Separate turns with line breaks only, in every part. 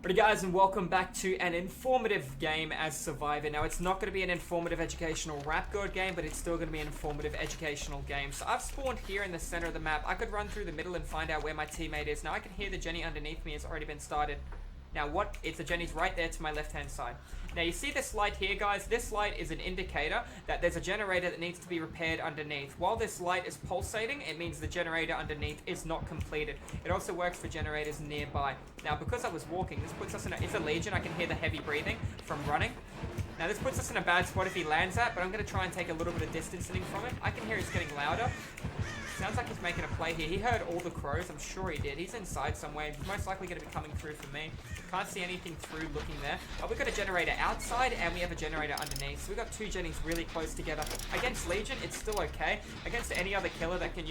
Alrighty guys, and welcome back to an informative game as Survivor. Now it's not going to be an informative educational rap god game, but it's still going to be an informative educational game. So I've spawned here in the center of the map. I could run through the middle and find out where my teammate is. Now I can hear the Jenny underneath me has already been started. Now what? It's the Jenny's right there to my left hand side. Now you see this light here guys, this light is an indicator that there's a generator that needs to be repaired underneath. While this light is pulsating, it means the generator underneath is not completed. It also works for generators nearby. Now because I was walking, this puts us in it's a Legion, I can hear the heavy breathing from running. Now this puts us in a bad spot if he lands that, but I'm going to try and take a little bit of distancing from it. I can hear it's getting louder. Sounds like he's making a play here. He heard all the crows. I'm sure he did. He's inside somewhere. He's most likely going to be coming through for me. Can't see anything through looking there. But we've got a generator outside and we have a generator underneath. So we've got two Jennies really close together. Against Legion, it's still okay. Against any other killer that can,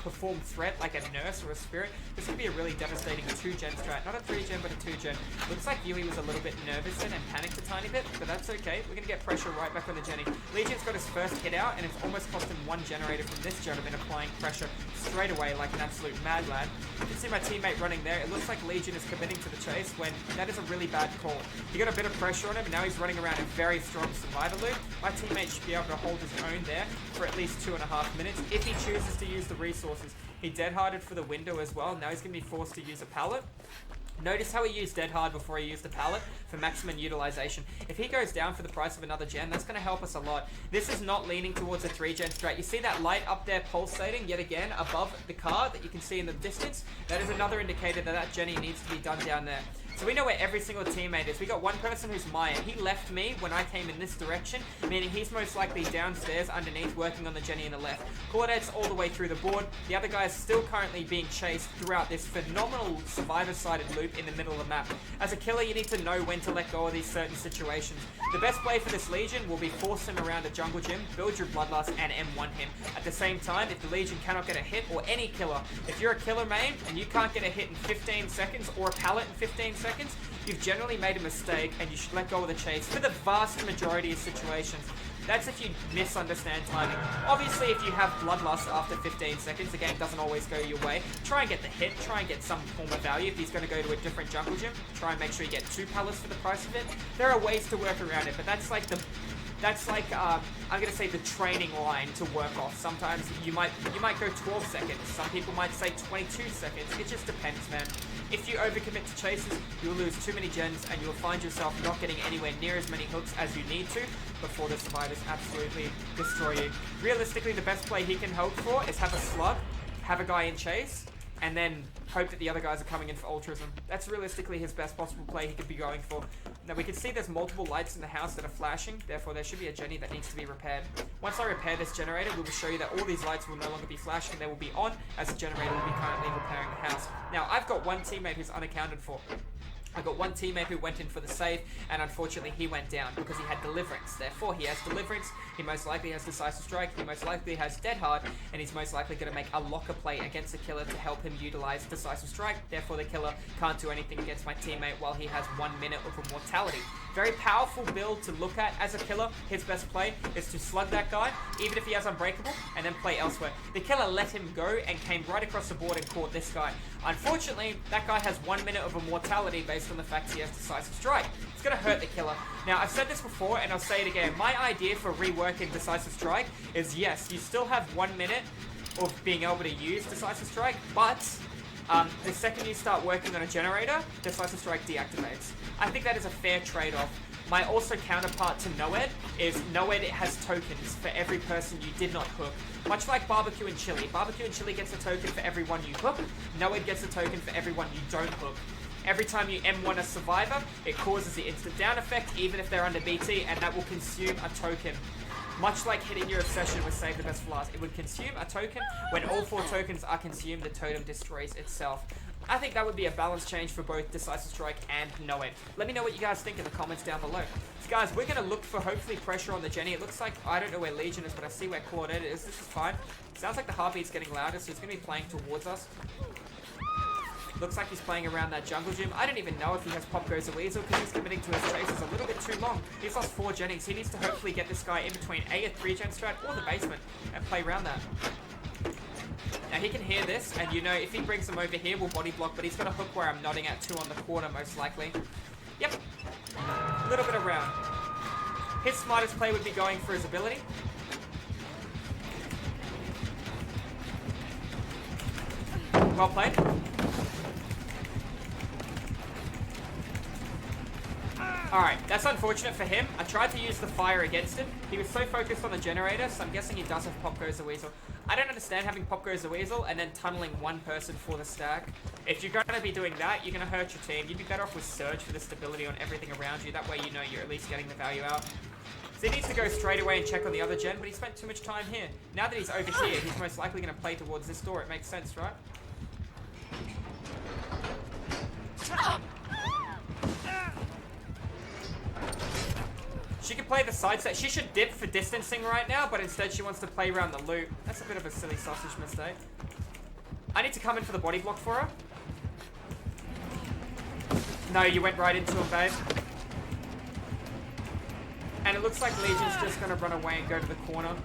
perform threat like a nurse or a spirit, this could be a really devastating 2-gen strat. Not a 3-gen, but a 2-gen. Looks like Yui was a little bit nervous then and panicked a tiny bit, but that's okay. We're going to get pressure right back on the Jenny. Legion's got his first hit out and it's almost cost him one generator from this gentleman applying pressure straight away like an absolute mad lad. You can see my teammate running there. It looks like Legion is committing to the chase when that is a really bad call. He got a bit of pressure on him and now he's running around a very strong survivor loop. My teammate should be able to hold his own there for at least 2.5 minutes if he chooses to use the resources. He dead-harded for the window as well. Now he's going to be forced to use a pallet. Notice how he used Dead Hard before he used the pallet for maximum utilization. If he goes down for the price of another gen, that's going to help us a lot. This is not leaning towards a 3-gen strat. You see that light up there pulsating yet again above the car that you can see in the distance? That is another indicator that that Jenny needs to be done down there. So we know where every single teammate is. We got one person who's Maya. He left me when I came in this direction, meaning he's most likely downstairs underneath working on the Jenny in the left. Claudette's all the way through the board. The other guy is still currently being chased throughout this phenomenal survivor-sided loop in the middle of the map. As a killer, you need to know when to let go of these certain situations. The best play for this Legion will be force him around a jungle gym, build your bloodlust, and M1 him. At the same time, if the Legion cannot get a hit, or any killer, if you're a killer main and you can't get a hit in 15 seconds or a pallet in 15 seconds, you've generally made a mistake and you should let go of the chase for the vast majority of situations. That's if you misunderstand timing. Obviously, if you have bloodlust after 15 seconds, the game doesn't always go your way. Try and get the hit, try and get some form of value. If he's going to go to a different jungle gym, try and make sure you get 2 pallets for the price of it. There are ways to work around it, but that's like I'm gonna say the training line to work off. Sometimes you might go 12 seconds. Some people might say 22 seconds. It just depends, man. If you overcommit to chases, you'll lose too many gens and you'll find yourself not getting anywhere near as many hooks as you need to before the survivors absolutely destroy you. Realistically, the best play he can hope for is have a slug, have a guy in chase, and then hope that the other guys are coming in for altruism. That's realistically his best possible play he could be going for. Now we can see there's multiple lights in the house that are flashing, therefore there should be a Jenny that needs to be repaired. Once I repair this generator, we will show you that all these lights will no longer be flashing, they will be on as the generator will be currently repairing the house. Now I've got one teammate who's unaccounted for. I got one teammate who went in for the save, and unfortunately he went down because he had Deliverance. Therefore, he has Deliverance, he most likely has Decisive Strike, he most likely has Dead Hard, and he's most likely going to make a locker play against the killer to help him utilize Decisive Strike. Therefore, the killer can't do anything against my teammate while he has 1 minute of immortality. Very powerful build to look at as a killer. His best play is to slug that guy, even if he has Unbreakable, and then play elsewhere. The killer let him go and came right across the board and caught this guy. Unfortunately, that guy has 1 minute of immortality based on the fact he has Decisive Strike. It's going to hurt the killer. Now, I've said this before, and I'll say it again. My idea for reworking Decisive Strike is, yes, you still have 1 minute of being able to use Decisive Strike, but the second you start working on a generator, Decisive Strike deactivates. I think that is a fair trade-off. My also counterpart to Noed is Noed has tokens for every person you did not hook. Much like Barbecue and Chili. Barbecue and Chili gets a token for everyone you hook. Noed gets a token for everyone you don't hook. Every time you M1 a survivor, it causes the instant down effect, even if they're under BT, and that will consume a token. Much like hitting your obsession with Save the Best for Last, it would consume a token. When all 4 tokens are consumed, the totem destroys itself. I think that would be a balanced change for both Decisive Strike and Noed. Let me know what you guys think in the comments down below. So guys, we're going to look for hopefully pressure on the Jenny. It looks like, I don't know where Legion is, but I see where Claudette is. This is fine. Sounds like the heartbeat's getting louder, so it's going to be playing towards us. Looks like he's playing around that jungle gym. I don't even know if he has Pop Goes a Weasel because he's committing to his chases a little bit too long. He's lost 4 Jennies. He needs to hopefully get this guy in between a 3-gen strat or the basement and play around that. Now he can hear this, and you know, if he brings him over here, we'll body block, but he's got a hook where I'm nodding at 2 on the corner, most likely. Yep. A little bit around. His smartest play would be going for his ability. Well played. Alright, that's unfortunate for him. I tried to use the fire against him. He was so focused on the generator, so I'm guessing he does have Pop Goes the Weasel. I don't understand having Pop Goes the Weasel and then tunneling one person for the stack. If you're going to be doing that, you're going to hurt your team. You'd be better off with Surge for the stability on everything around you. That way you know you're at least getting the value out. So he needs to go straight away and check on the other gen, but he spent too much time here. Now that he's over here, he's most likely going to play towards this door. It makes sense, right? She could play the side set. She should dip for distancing right now, but instead she wants to play around the loop. That's a bit of a silly sausage mistake. I need to come in for the body block for her. No, you went right into him, babe. And it looks like Legion's just going to run away and go to the corner.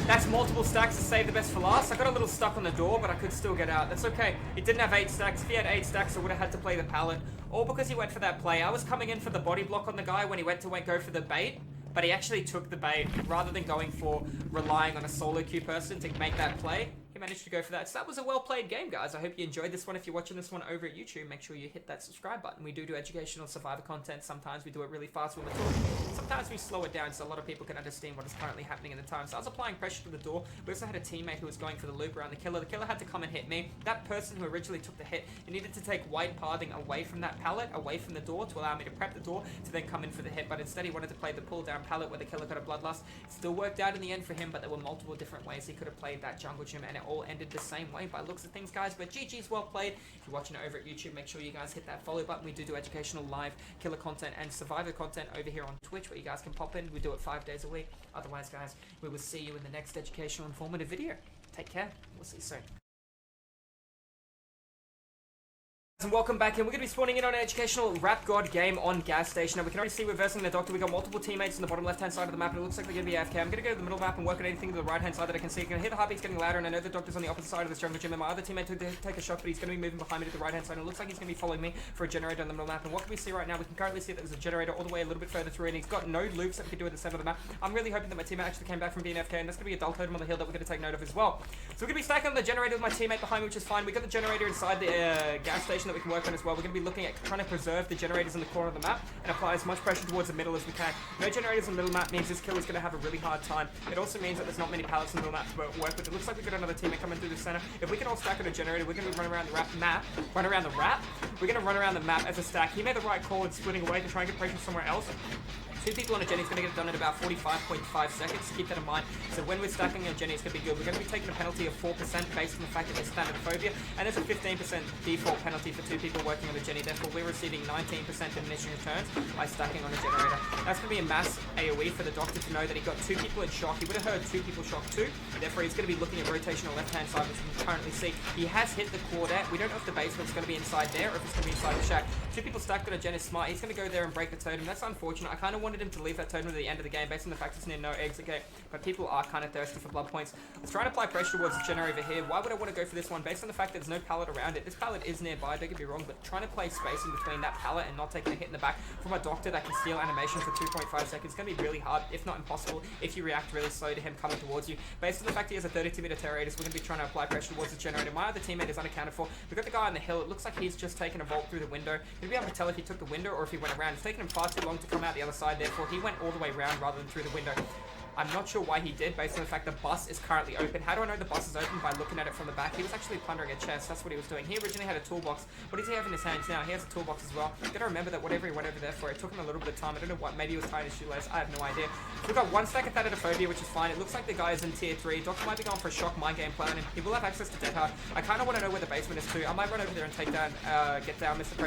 That's multiple stacks to save the best for last. I got a little stuck on the door, but I could still get out. That's okay. It didn't have 8 stacks. If he had 8 stacks, I would have had to play the pallet. All because he went for that play. I was coming in for the body block on the guy when he went to go for the bait, but he actually took the bait rather than going for relying on a solo queue person to make that play. He managed to go for that. So that was a well-played game, guys. I hope you enjoyed this one. If you're watching this one over at YouTube, make sure you hit that subscribe button. We do educational survivor content. Sometimes we do it really fast when we're talking. Sometimes we slow it down so a lot of people can understand what is currently happening in the time. So I was applying pressure to the door. We also had a teammate who was going for the loop around the killer. The killer had to come and hit me. That person who originally took the hit, he needed to take white pathing away from that pallet, away from the door, to allow me to prep the door to then come in for the hit. But instead he wanted to play the pull-down pallet where the killer got a bloodlust. It still worked out in the end for him, but there were multiple different ways he could have played that jungle gym, and it all ended the same way by looks of things, guys. But GG's well played. If you're watching it over at YouTube, make sure you guys hit that follow button. We do educational live killer content and survivor content over here on Twitch, where you guys can pop in. We do it 5 days a week. Otherwise, guys, we will see you in the next educational informative video. Take care. We'll see you soon. And welcome back, and we're going to be spawning in on an educational rap god game on gas station. Now we can already see we're versing the doctor. We got multiple teammates on the bottom left hand side of the map, and it looks like they're going to be AFK. I'm going to go to the middle map and work on anything to the right hand side that I can see. I can hear the heartbeats getting louder, and I know the doctor's on the opposite side of this jungle gym, and my other teammate took to take a shot, but he's going to be moving behind me to the right hand side, and it looks like he's going to be following me for a generator on the middle map. And what can we see right now? We can currently see that there's a generator all the way a little bit further through, and he's got no loops that we can do at the center of the map. I'm really hoping that my teammate actually came back from being AFK, and that's going to be a dull totem on the hill that we're going to take note of as well. So we're going to be stacking on the generator with my teammate behind me, which is fine. We got the generator inside the gas station that we can work on as well. We're going to be looking at trying to preserve the generators in the corner of the map and apply as much pressure towards the middle as we can. No generators in the middle map means this killer's going to have a really hard time. It also means that there's not many pallets in the middle map to work with. It looks like we've got another teammate coming through the center. If we can all stack on a generator, we're going to run around the map. We're going to run around the map as a stack. He made the right call in splitting away to try and get pressure somewhere else. 2 people on a Jenny is going to get it done in about 45.5 seconds. Keep that in mind. So when we're stacking on Jenny, it's going to be good. We're going to be taking a penalty of 4% based on the fact that there's standard phobia, and there's a 15% default penalty for 2 people working on the Jenny. Therefore, we're receiving 19% diminishing returns by stacking on a generator. That's going to be a mass AoE for the doctor to know that he got 2 people in shock. He would have heard 2 people shock too. Therefore, he's going to be looking at rotation on the left-hand side, which we can currently see. He has hit the quartet. We don't know if the basement's going to be inside there or if it's going to be inside the shack. 2 people stacked on a Gen is smart. He's going to go there and break the totem. That's unfortunate. I kind of wanted him to leave that totem at the end of the game based on the fact it's near no eggs, okay? But people are kind of thirsty for blood points. Let's try and apply pressure towards the generator over here. Why would I want to go for this one? Based on the fact that there's no pallet around it. This pallet is nearby, don't get me wrong, but trying to play space in between that pallet and not taking a hit in the back from a doctor that can steal animation for 2.5 seconds is going to be really hard, if not impossible, if you react really slow to him coming towards you. Based on the fact he has a 32-meter terror radius, we're going to be trying to apply pressure towards the generator. My other teammate is unaccounted for. We've got the guy on the hill. It looks like he's just taken a vault through the window. You'll be able to tell if he took the window or if he went around. It's taken him far too long to come out the other side, therefore he went all the way around rather than through the window. I'm not sure why he did, based on the fact the bus is currently open. How do I know the bus is open? By looking at it from the back. He was actually plundering a chest. That's what he was doing. He originally had a toolbox. What does he have in his hands now? He has a toolbox as well. You gotta remember that whatever he went over there for, it took him a little bit of time. I don't know what. Maybe he was tying his shoelace. I have no idea. So we've got 1 stack of Thanatophobia, which is fine. It looks like the guy is in tier 3. Doctor might be going for a shock mind game plan, and he will have access to Dead Hard. I kind of want to know where the basement is too. I might run over there and take down, get down Mr.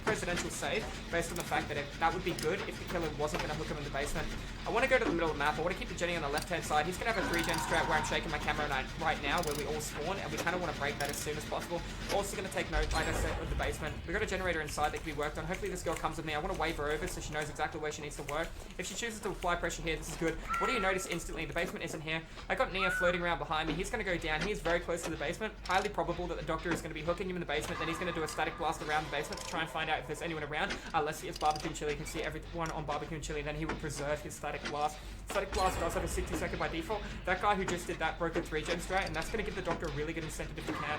Presidential save, based on the fact that that would be good if the killer wasn't going to hook him in the basement. I want to go to the middle of the map. I want to keep the Jenny on the left-hand side. He's going to have a 3-gen strat where I'm shaking my camera right now, where we all spawn, and we kind of want to break that as soon as possible. Also going to take note, like I said, with the basement. We've got a generator inside that can be worked on. Hopefully this girl comes with me. I want to wave her over so she knows exactly where she needs to work. If she chooses to apply pressure here, this is good. What do you notice instantly? The basement isn't here. I got Nia floating around behind me. He's going to go down. He's very close to the basement. Highly probable that the doctor is going to be hooking him in the basement. Then he's going to do a static blast around the basement to try and find out if there's anyone around. Unless he has barbecue and chili, he can see everyone on barbecue and chili. Then he will preserve his static blast. Static blast does have a 60-second by default. That guy who just did that broke a 3-gen strat, and that's going to give the doctor a really good incentive if he can.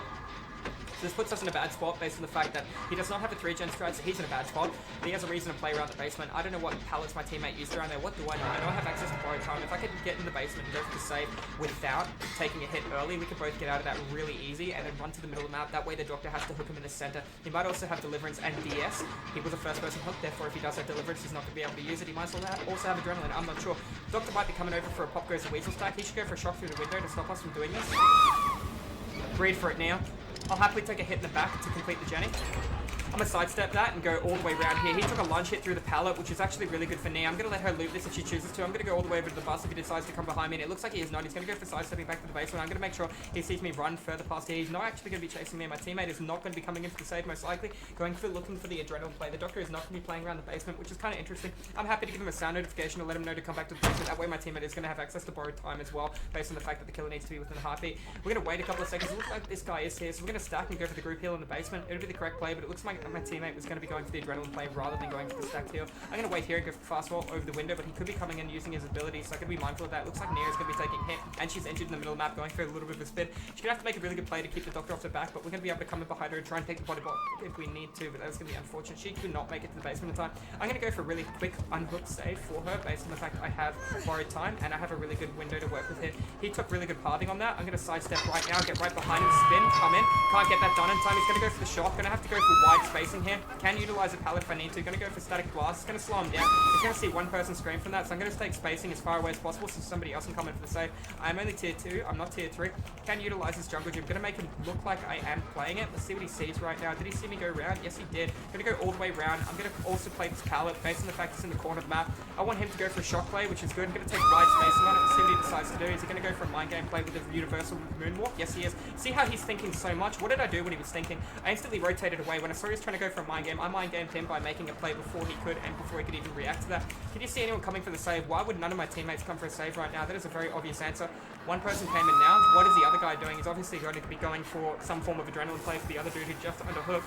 So this puts us in a bad spot based on the fact that he does not have a 3-gen strat, so he's in a bad spot. But he has a reason to play around the basement. I don't know what pallets my teammate used around there. What do I know? I know I have access to borrowed time. If I could get in the basement and go for the save without taking a hit early, we could both get out of that really easy and then run to the middle of the map. That way the doctor has to hook him in the center. He might also have deliverance and DS. He was a first-person hook, therefore if he does have deliverance, he's not going to be able to use it. He might also have adrenaline. I'm not sure. Doctor might be coming over for a pop goes a weasel stack. He should go for a shock through the window to stop us from doing this. Breed for it now. I'll happily take a hit in the back to complete the Jenny. I'm going to sidestep that and go all the way around here. He took a lunge hit through the pallet, which is actually really good for Nia. I'm going to let her loop this if she chooses to. I'm going to go all the way over to the bus if he decides to come behind me. And it looks like he is not. He's going to go for sidestepping back to the basement. I'm going to make sure he sees me run further past here. He's not actually going to be chasing me. My teammate is not going to be coming in for the save, most likely. Looking for the adrenaline play. The doctor is not going to be playing around the basement, which is kind of interesting. I'm happy to give him a sound notification to let him know to come back to the basement. That way my teammate is going to have access to borrowed time as well, based on the fact that the killer needs to be within a heartbeat. We're going to wait a couple of seconds. It looks like this guy is here, so we're going to stack and go for the group heal in the basement. It'll be the correct play, but it looks like my teammate was going to be going for the adrenaline play rather than going for the stacked heal. I'm going to wait here and go for fast wall over the window, but he could be coming in using his ability, so I could be mindful of that. It looks like Nia's going to be taking a hit, and she's injured in the middle of the map, going for a little bit of a spin. She's going to have to make a really good play to keep the doctor off her back, but we're going to be able to come in behind her and try and take the body block if we need to, but that's going to be unfortunate. She could not make it to the basement in time. I'm going to go for a really quick unhook save for her based on the fact that I have borrowed time, and I have a really good window to work with here. He took really good pathing on that. I'm going to sidestep right now, get right behind him, spin, come in. Can't get that done in time. He's going to go for the shot. Going to have to go for wide spacing here. Can utilize a pallet if I need to. Going to go for static blast. It's going to slow him down. He's going to see one person scream from that, so I'm going to take spacing as far away as possible so somebody else can come in for the save. I'm only tier 2. I'm not tier 3. Can utilize his jungle gym. Going to make him look like I am playing it. Let's see what he sees right now. Did he see me go around? Yes, he did. Going to go all the way around. I'm going to also play this pallet based on the fact it's in the corner of the map. I want him to go for a shock play, which is good. I'm going to take wide spacing on it and see what he decides to do. Is he going to go for a mind game play with the universal moonwalk? Yes, he is. See how he's thinking so much? What did I do when he was thinking? I instantly rotated away. When I saw he was trying to go for a mind game, I mind gamed him by making a play before he could and before he could even react to that. Can you see anyone coming for the save? Why would none of my teammates come for a save right now? That is a very obvious answer. One person came in now. What is the other guy doing? He's obviously going to be going for some form of adrenaline play for the other dude who just underhooked.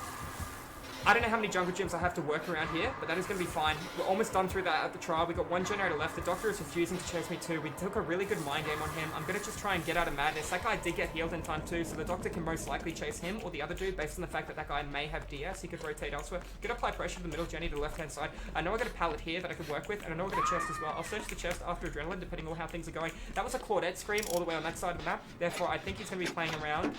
I don't know how many jungle gyms I have to work around here, but that is going to be fine. We're almost done through that at the trial. We got one generator left. The doctor is refusing to chase me too. We took a really good mind game on him. I'm going to just try and get out of madness. That guy did get healed in time too, so the doctor can most likely chase him or the other dude based on the fact that that guy may have DS. He could rotate elsewhere. Could apply pressure to the middle Jenny to the left-hand side. I know I got a pallet here that I could work with, and I know I got a chest as well. I'll search the chest after adrenaline, depending on how things are going. That was a Claudette scream all the way on that side of the map. Therefore, I think he's going to be playing around.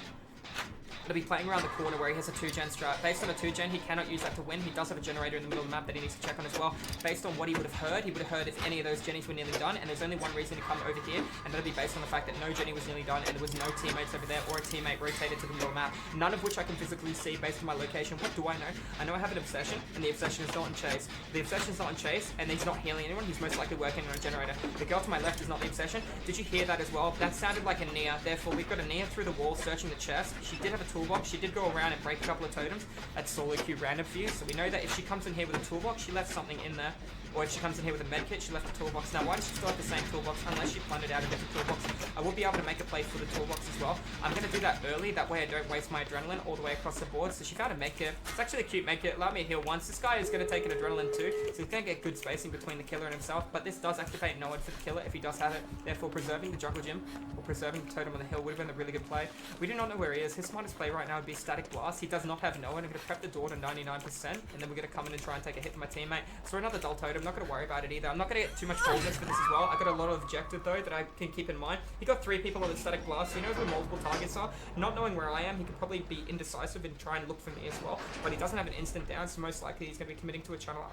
He'll be playing around the corner where he has a 2-gen strat. Based on a 2-gen, he cannot use that to win. He does have a generator in the middle of the map that he needs to check on as well. Based on what he would have heard if any of those Jennies were nearly done, and there's only one reason to come over here, and that'll be based on the fact that no Jenny was nearly done, and there was no teammates over there, or a teammate rotated to the middle of the map, none of which I can physically see based on my location. What do I know? I know I have an obsession, and the obsession is not on chase. The obsession is not on chase, and he's not healing anyone. He's most likely working on a generator. The girl to my left is not the obsession. Did you hear that as well? That sounded like a Nia. Therefore, we've got a Nia through the wall searching the chest. She did have a toolbox. She did go around and break a couple of totems. That's solo queue random for you, so we know that if she comes in here with a toolbox, she left something in there. Or if she comes in here with a medkit, she left a toolbox. Now, why does she still have the same toolbox unless she plundered out a different toolbox? I will be able to make a play for the toolbox as well. I'm going to do that early, that way I don't waste my adrenaline all the way across the board. So she found a medkit. It's actually a cute medkit. Allow me to heal once. This guy is going to take an adrenaline too, so he's going to get good spacing between the killer and himself. But this does activate Noad for the killer if he does have it. Therefore, preserving the jungle gym or preserving the totem on the hill would have been a really good play. We do not know where he is. His smartest play right now would be static blast. He does not have Noad. I'm going to prep the door to 99%, and then we're going to come in and try and take a hit from my teammate. So another dull totem. I'm not going to worry about it either. I'm not going to get too much boldness for this as well. I got a lot of objective though that I can keep in mind. He got 3 people on the static blast. So he knows where multiple targets are. Not knowing where I am, he could probably be indecisive and try and look for me as well. But he doesn't have an instant down, so most likely he's going to be committing to a channel.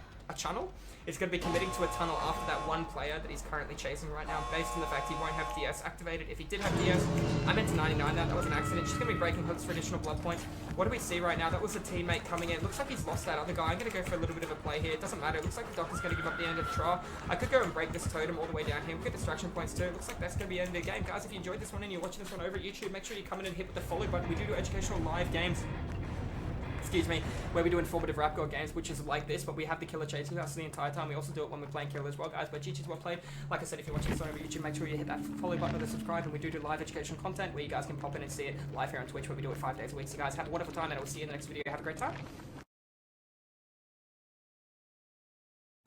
He's going to be committing to a tunnel after that one player that he's currently chasing right now, based on the fact he won't have DS activated. If he did have DS, I meant to 99 that was an accident. She's going to be breaking hooks for additional blood points. What do we see right now? That was a teammate coming in. Looks like he's lost that other guy. I'm going to go for a little bit of a play here. It doesn't matter. It looks like the doctor's going to to give up the end of the trial. I could go and break this totem all the way down here. We've got distraction points too. It looks like that's going to be the end of the game. Guys, if you enjoyed this one and you're watching this one over at YouTube, make sure you come in and hit with the follow button. We do educational live games, excuse me, where we do informative rap god games, which is like this, but we have the killer chasing us the entire time. We also do it when we're playing killer as well, guys, but GG's well played. Like I said, if you're watching this on over YouTube, make sure you hit that follow button or the subscribe, and we do live educational content where you guys can pop in and see it live here on Twitch, where we do it 5 days a week. So guys, have a wonderful time, and I will see you in the next video. Have a great time.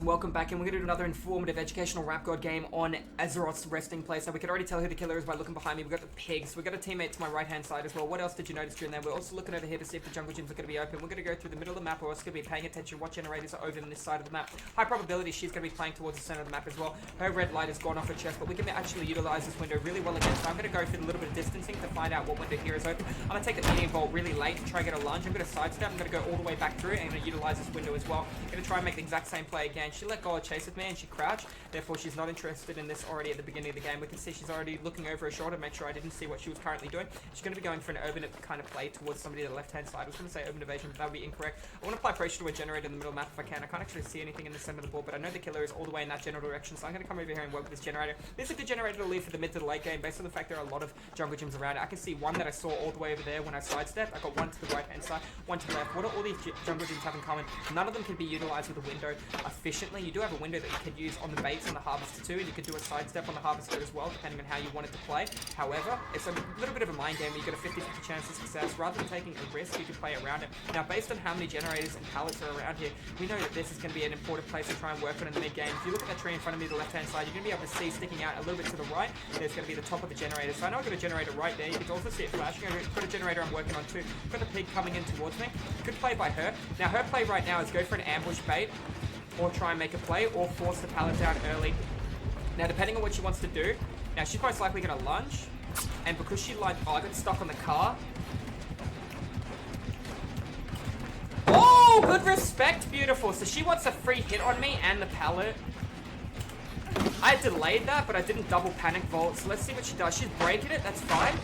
Welcome back, and we're going to do another informative educational rap god game on Azeroth's resting place. Now, we can already tell who the killer is by looking behind me. We've got the pigs. We've got a teammate to my right-hand side as well. What else did you notice during there? We're also looking over here to see if the jungle gyms are going to be open. We're going to go through the middle of the map. We're also going to be paying attention what generators are over on this side of the map. High probability she's going to be playing towards the center of the map as well. Her red light has gone off her chest, but we can actually utilize this window really well again. So I'm going to go for a little bit of distancing to find out what window here is open. I'm going to take the medium bolt really late to try and get a lunge. I'm going to sidestep. I'm going to go all the way back through, and I'm going to utilize this window as well. I'm going to try and make the exact same play again. She let go of chase with me, and she crouched. Therefore, she's not interested in this already at the beginning of the game. We can see she's already looking over her shoulder to make sure I didn't see what she was currently doing. She's going to be going for an urban kind of play towards somebody to the left-hand side. I was going to say urban evasion, but that would be incorrect. I want to apply pressure to a generator in the middle of the map if I can. I can't actually see anything in the center of the board, but I know the killer is all the way in that general direction, so I'm going to come over here and work with this generator. This is a good generator to leave for the mid to the late game, based on the fact there are a lot of jungle gyms around it. I can see one that I saw all the way over there when I sidestepped. I got one to the right-hand side, one to the left. What do all these jungle gyms have in common? None of them can be utilized with a window efficiently. You do have a window that you can use on the baits and the harvester too, and you can do a sidestep on the harvester as well, depending on how you want it to play. However, it's a little bit of a mind game where you get a 50-50 chance of success. Rather than taking a risk, you can play around it. Now, based on how many generators and pallets are around here, we know that this is going to be an important place to try and work on in the mid-game. If you look at that tree in front of me, the left-hand side, you're going to be able to see sticking out a little bit to the right, there's going to be the top of the generator. So I know I've got a generator right there. You can also see it flashing. I've got a generator I'm working on too. I've got the pig coming in towards me. Good play by her. Now, her play right now is go for an ambush bait, or try and make a play, or force the pallet down early. Now, depending on what she wants to do, now she's most likely going to lunge, and because she I got stuck on the car. Oh, good respect, beautiful. So she wants a free hit on me and the pallet. I delayed that, but I didn't double panic vault, so let's see what she does. She's breaking it, that's fine.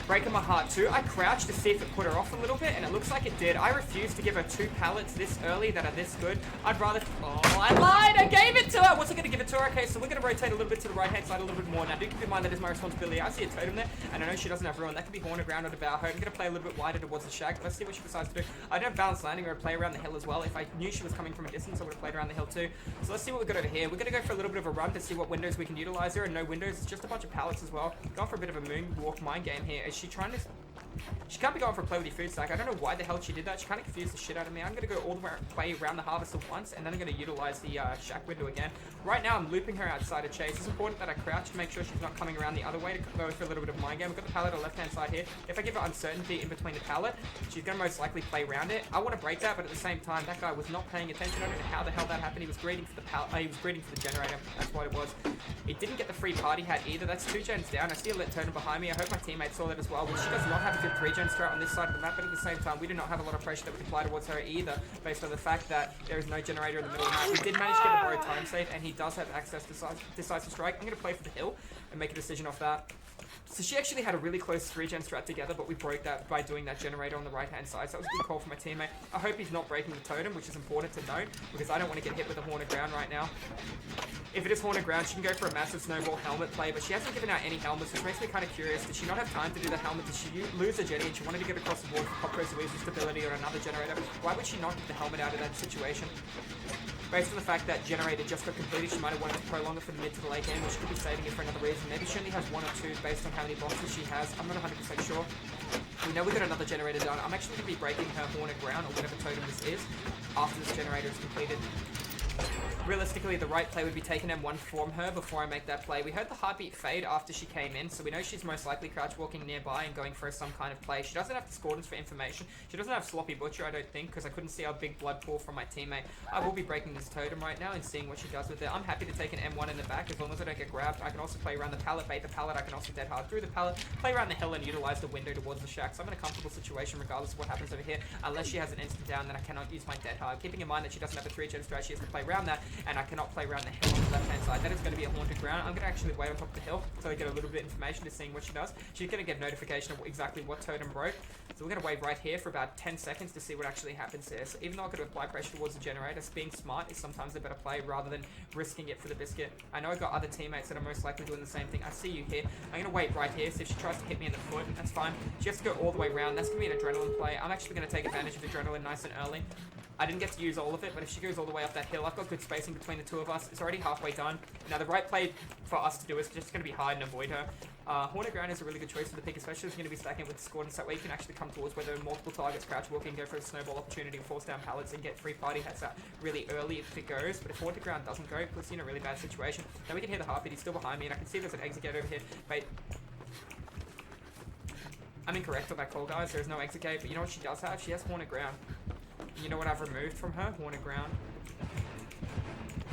Breaking my heart too. I crouched to see if it put her off a little bit, and it looks like it did. I refused to give her 2 pallets this early that are this good. I'd rather... Oh, I lied! I gave it to her! I wasn't going to give it to her. Okay, so we're going to rotate a little bit to the right-hand side a little bit more. Now, do keep in mind that is my responsibility. I see a totem there, and I know she doesn't have ruin. That could be Horner Ground or Devour her. I'm going to play a little bit wider towards the shack. Let's see what she decides to do. I don't have balanced landing or play around the hill as well. If I knew she was coming from a distance, I would have played around the hill too. So let's see what we've got over here. We're going to go for a little bit of a run to see what windows we can utilize here, and no windows. It's just a bunch of pallets as well. Going for a bit of a moonwalk mind game here. Is she trying to... She can't be going for a play with your food stack. I don't know why the hell she did that. She kind of confused the shit out of me. I'm going to go all the way around the harvester once, and then I'm going to utilize the shack window again. Right now, I'm looping her outside of chase. It's important that I crouch to make sure she's not coming around the other way to go for a little bit of mind game. We've got the pallet on the left-hand side here. If I give her uncertainty in between the pallet, she's going to most likely play around it. I want to break that, but at the same time, that guy was not paying attention. I don't know how the hell that happened. He was greeting for the pallet. He was greeting for the generator. That's what it was. He didn't get the free party hat either. That's 2 gens down. I see a lit totem behind me. I hope my teammate saw that as well. But she does not have a good 3-gen strat on this side of the map, but at the same time, we do not have a lot of pressure that we can apply towards her either, based on the fact that there is no generator in the middle of the map. We did manage to get a bro time save, and he does have access to decisive strike. I'm going to play for the hill and make a decision off that. So she actually had a really close 3-gen strat together, but we broke that by doing that generator on the right-hand side. So that was a good call for my teammate. I hope he's not breaking the totem, which is important to note, because I don't want to get hit with a Horner Ground right now. If it is Horner Ground, she can go for a massive snowball helmet play, but she hasn't given out any helmets, which makes me kind of curious. Did she not have time to do the helmet? Did she lose a jetty and she wanted to get across the board for pop resolution stability or another generator? Why would she not get the helmet out of that situation? Based on the fact that generator just got completed, she might have wanted to prolong it for the mid to the late game, which could be saving it for another reason. Maybe she only has 1 or 2 based on how many boxes she has. I'm not 100% sure. We know we got another generator done. I'm actually going to be breaking her Horner Ground, or whatever totem this is, after this generator is completed. Realistically, the right play would be taking M1 from her before I make that play. We heard the heartbeat fade after she came in, so we know she's most likely crouch walking nearby and going for some kind of play. She doesn't have discordance for information. She doesn't have sloppy butcher, I don't think, because I couldn't see a big blood pool from my teammate. I will be breaking this totem right now and seeing what she does with it. I'm happy to take an M1 in the back as long as I don't get grabbed. I can also play around the pallet, bait the pallet. I can also dead hard through the pallet, play around the hill and utilize the window towards the shack. So I'm in a comfortable situation regardless of what happens over here. Unless she has an instant down, then I cannot use my dead hard. Keeping in mind that she doesn't have a 3-gen strat, she has to play around that and I cannot play around the hill on the left-hand side. That is going to be a haunted ground. I'm going to actually wait on top of the hill so I get a little bit of information to seeing what she does. She's going to get notification of exactly what totem broke. So we're going to wait right here for about 10 seconds to see what actually happens here. So even though I'm going to apply pressure towards the generator, being smart is sometimes a better play rather than risking it for the biscuit. I know I've got other teammates that are most likely doing the same thing. I see you here. I'm going to wait right here. So if she tries to hit me in the foot, that's fine. She has to go all the way around. That's going to be an adrenaline play. I'm actually going to take advantage of adrenaline nice and early. I didn't get to use all of it, but if she goes all the way up that hill, I've got good spacing between the two of us. It's already halfway done. Now, the right play for us to do is just going to be hide and avoid her. Haunted Ground is a really good choice for the pick, especially if you're going to be stacking with Discordance. That way you can actually come towards where there are multiple targets, crouch walking, go for a snowball opportunity, force down pallets, and get free party hats out really early if it goes. But if Haunted Ground doesn't go, it puts you in a really bad situation. Now we can hear the heartbeat. He's still behind me, and I can see there's an exit gate over here. Wait. I'm incorrect on that call, guys. There's no exit gate, but you know what she does have? She has Haunted Ground. You know what I've removed from her? Haunted Ground.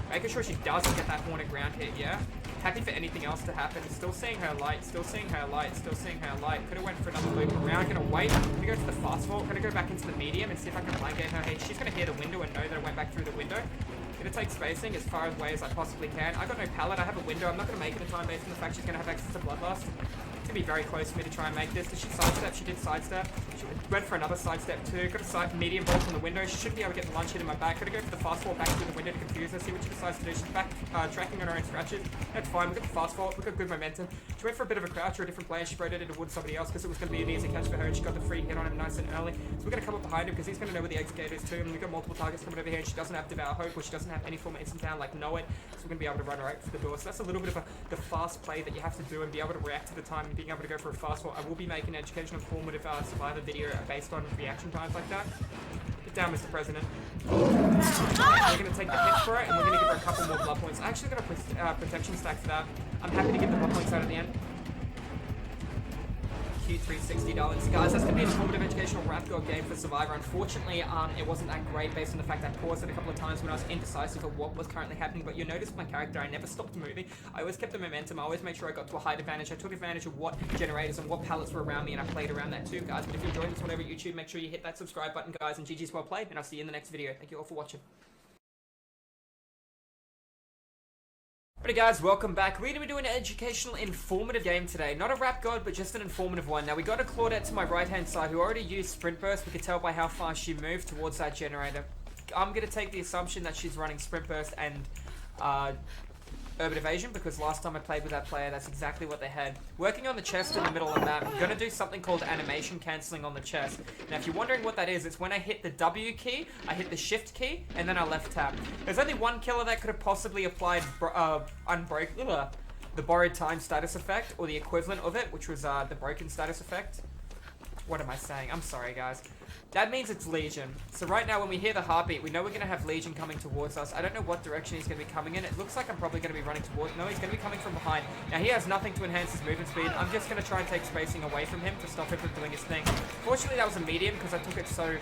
Making sure she doesn't get that Haunted Ground hit, yeah? Happy for anything else to happen. Still seeing her light, still seeing her light, still seing her light. Could have went for another loop around. Gonna wait. Gonna go to the fast vault. Gonna go back into the medium and see if I can blind game her. Hey, she's gonna hear the window and know that I went back through the window. Gonna take spacing as far away as I possibly can. I got no pallet. I have a window. I'm not gonna make it in time based on the fact she's gonna have access to Bloodlust. It's gonna be very close for me to try and make this. Did she sidestep? She did sidestep. She went for another sidestep too. Got a side medium bolt on the window. She should be able to get the lunge hit in my back. Gotta go for the fast vault back through the window to confuse her. See what she decides to do. She's back tracking on her own scratches. That's fine. We got the fast vault. We got good momentum. She went for a bit of a crouch or a different player. She rotated towards somebody else because it was gonna be an easy catch for her, and she got the free hit on him nice and early. So we're gonna come up behind him because he's gonna know where the exit gate is too. And we've got multiple targets coming over here. And she doesn't have Devour Hope, or she doesn't have any form of instant down like Know It. So we're gonna be able to run right for the door. So that's a little bit of the fast play that you have to do and be able to react to the time and being able to go for a fast vault. I will be making an educational informative survivor video based on reaction times like that. Get down, Mr. President. We're going to take the hit for it, and we're going to give her a couple more blood points. I actually got a protection stack for that. I'm happy to get the blood points out at the end. $360. So guys, that's going to be an informative educational rap god game for Survivor. Unfortunately, it wasn't that great based on the fact I paused it a couple of times when I was indecisive of what was currently happening. But you'll notice my character, I never stopped moving. I always kept the momentum. I always made sure I got to a height advantage. I took advantage of what generators and what pallets were around me, and I played around that too, guys. But if you enjoyed this one over at YouTube, make sure you hit that subscribe button, guys. And GG's well played, and I'll see you in the next video. Thank you all for watching. Alright guys, welcome back. We're going to be doing an educational, informative game today. Not a rap god, but just an informative one. Now, we got a Claudette to my right-hand side who already used Sprint Burst. We could tell by how fast she moved towards that generator. I'm going to take the assumption that she's running Sprint Burst and Urban Evasion, because last time I played with that player, that's exactly what they had. Working on the chest in the middle of the map, I'm going to do something called animation cancelling on the chest. Now, if you're wondering what that is, it's when I hit the W key, I hit the Shift key, and then I left tap. There's only one killer that could have possibly applied the Borrowed Time status effect, or the equivalent of it, which was the Broken status effect. What am I saying? I'm sorry, guys. That means it's Legion. So right now, when we hear the heartbeat, we know we're going to have Legion coming towards us. I don't know what direction he's going to be coming in. It looks like I'm probably going to be running towards... No, he's going to be coming from behind. Now, he has nothing to enhance his movement speed. I'm just going to try and take spacing away from him to stop him from doing his thing. Fortunately, that was a medium because I took it so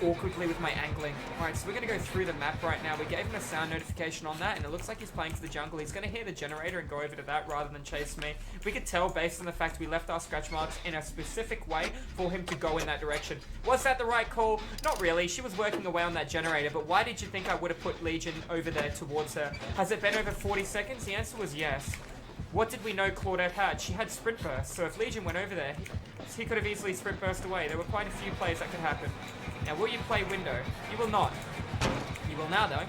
awkwardly with my angling. Alright, so we're going to go through the map right now. We gave him a sound notification on that, and it looks like he's playing to the jungle. He's going to hear the generator and go over to that rather than chase me. We could tell based on the fact we left our scratch marks in a specific way for him to go in that direction. Was that the right call? Not really. She was working away on that generator, but why did you think I would have put Legion over there towards her? Has it been over 40 seconds? The answer was yes. What did we know Claudette had? She had Sprint Burst, so if Legion went over there, he could have easily Sprint Burst away. There were quite a few plays that could happen. Now, will you play window? You will not. You will now, though.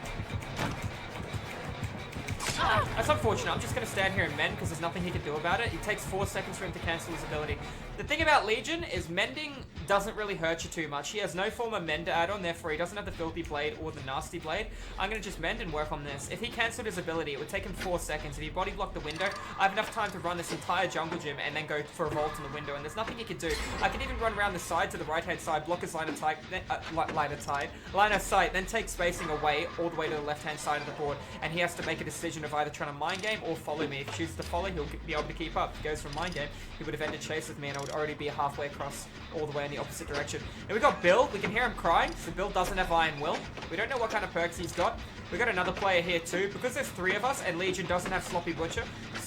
That's unfortunate. I'm just going to stand here and mend because there's nothing he can do about it. It takes 4 seconds for him to cancel his ability. The thing about Legion is mending doesn't really hurt you too much. He has no form of mend add-on, therefore he doesn't have the Filthy Blade or the Nasty Blade. I'm going to just mend and work on this. If he cancelled his ability, it would take him 4 seconds. If he body blocked the window, I have enough time to run this entire jungle gym and then go for a vault in the window, and there's nothing he can do. I can even run around the side to the right-hand side, block his line of sight, then take spacing away all the way to the left-hand side of the board, and he has to make a decision of either trying to mind game or follow me. If he chooses to follow, he'll be able to keep up. If he goes for mind game, he would have ended chase with me, and I would already be halfway across all the way in the opposite direction. And we got Bill. We can hear him crying, so Bill doesn't have Iron Will. We don't know what kind of perks he's got. We got another player here too. Because there's 3 of us and Legion doesn't have Sloppy Butcher,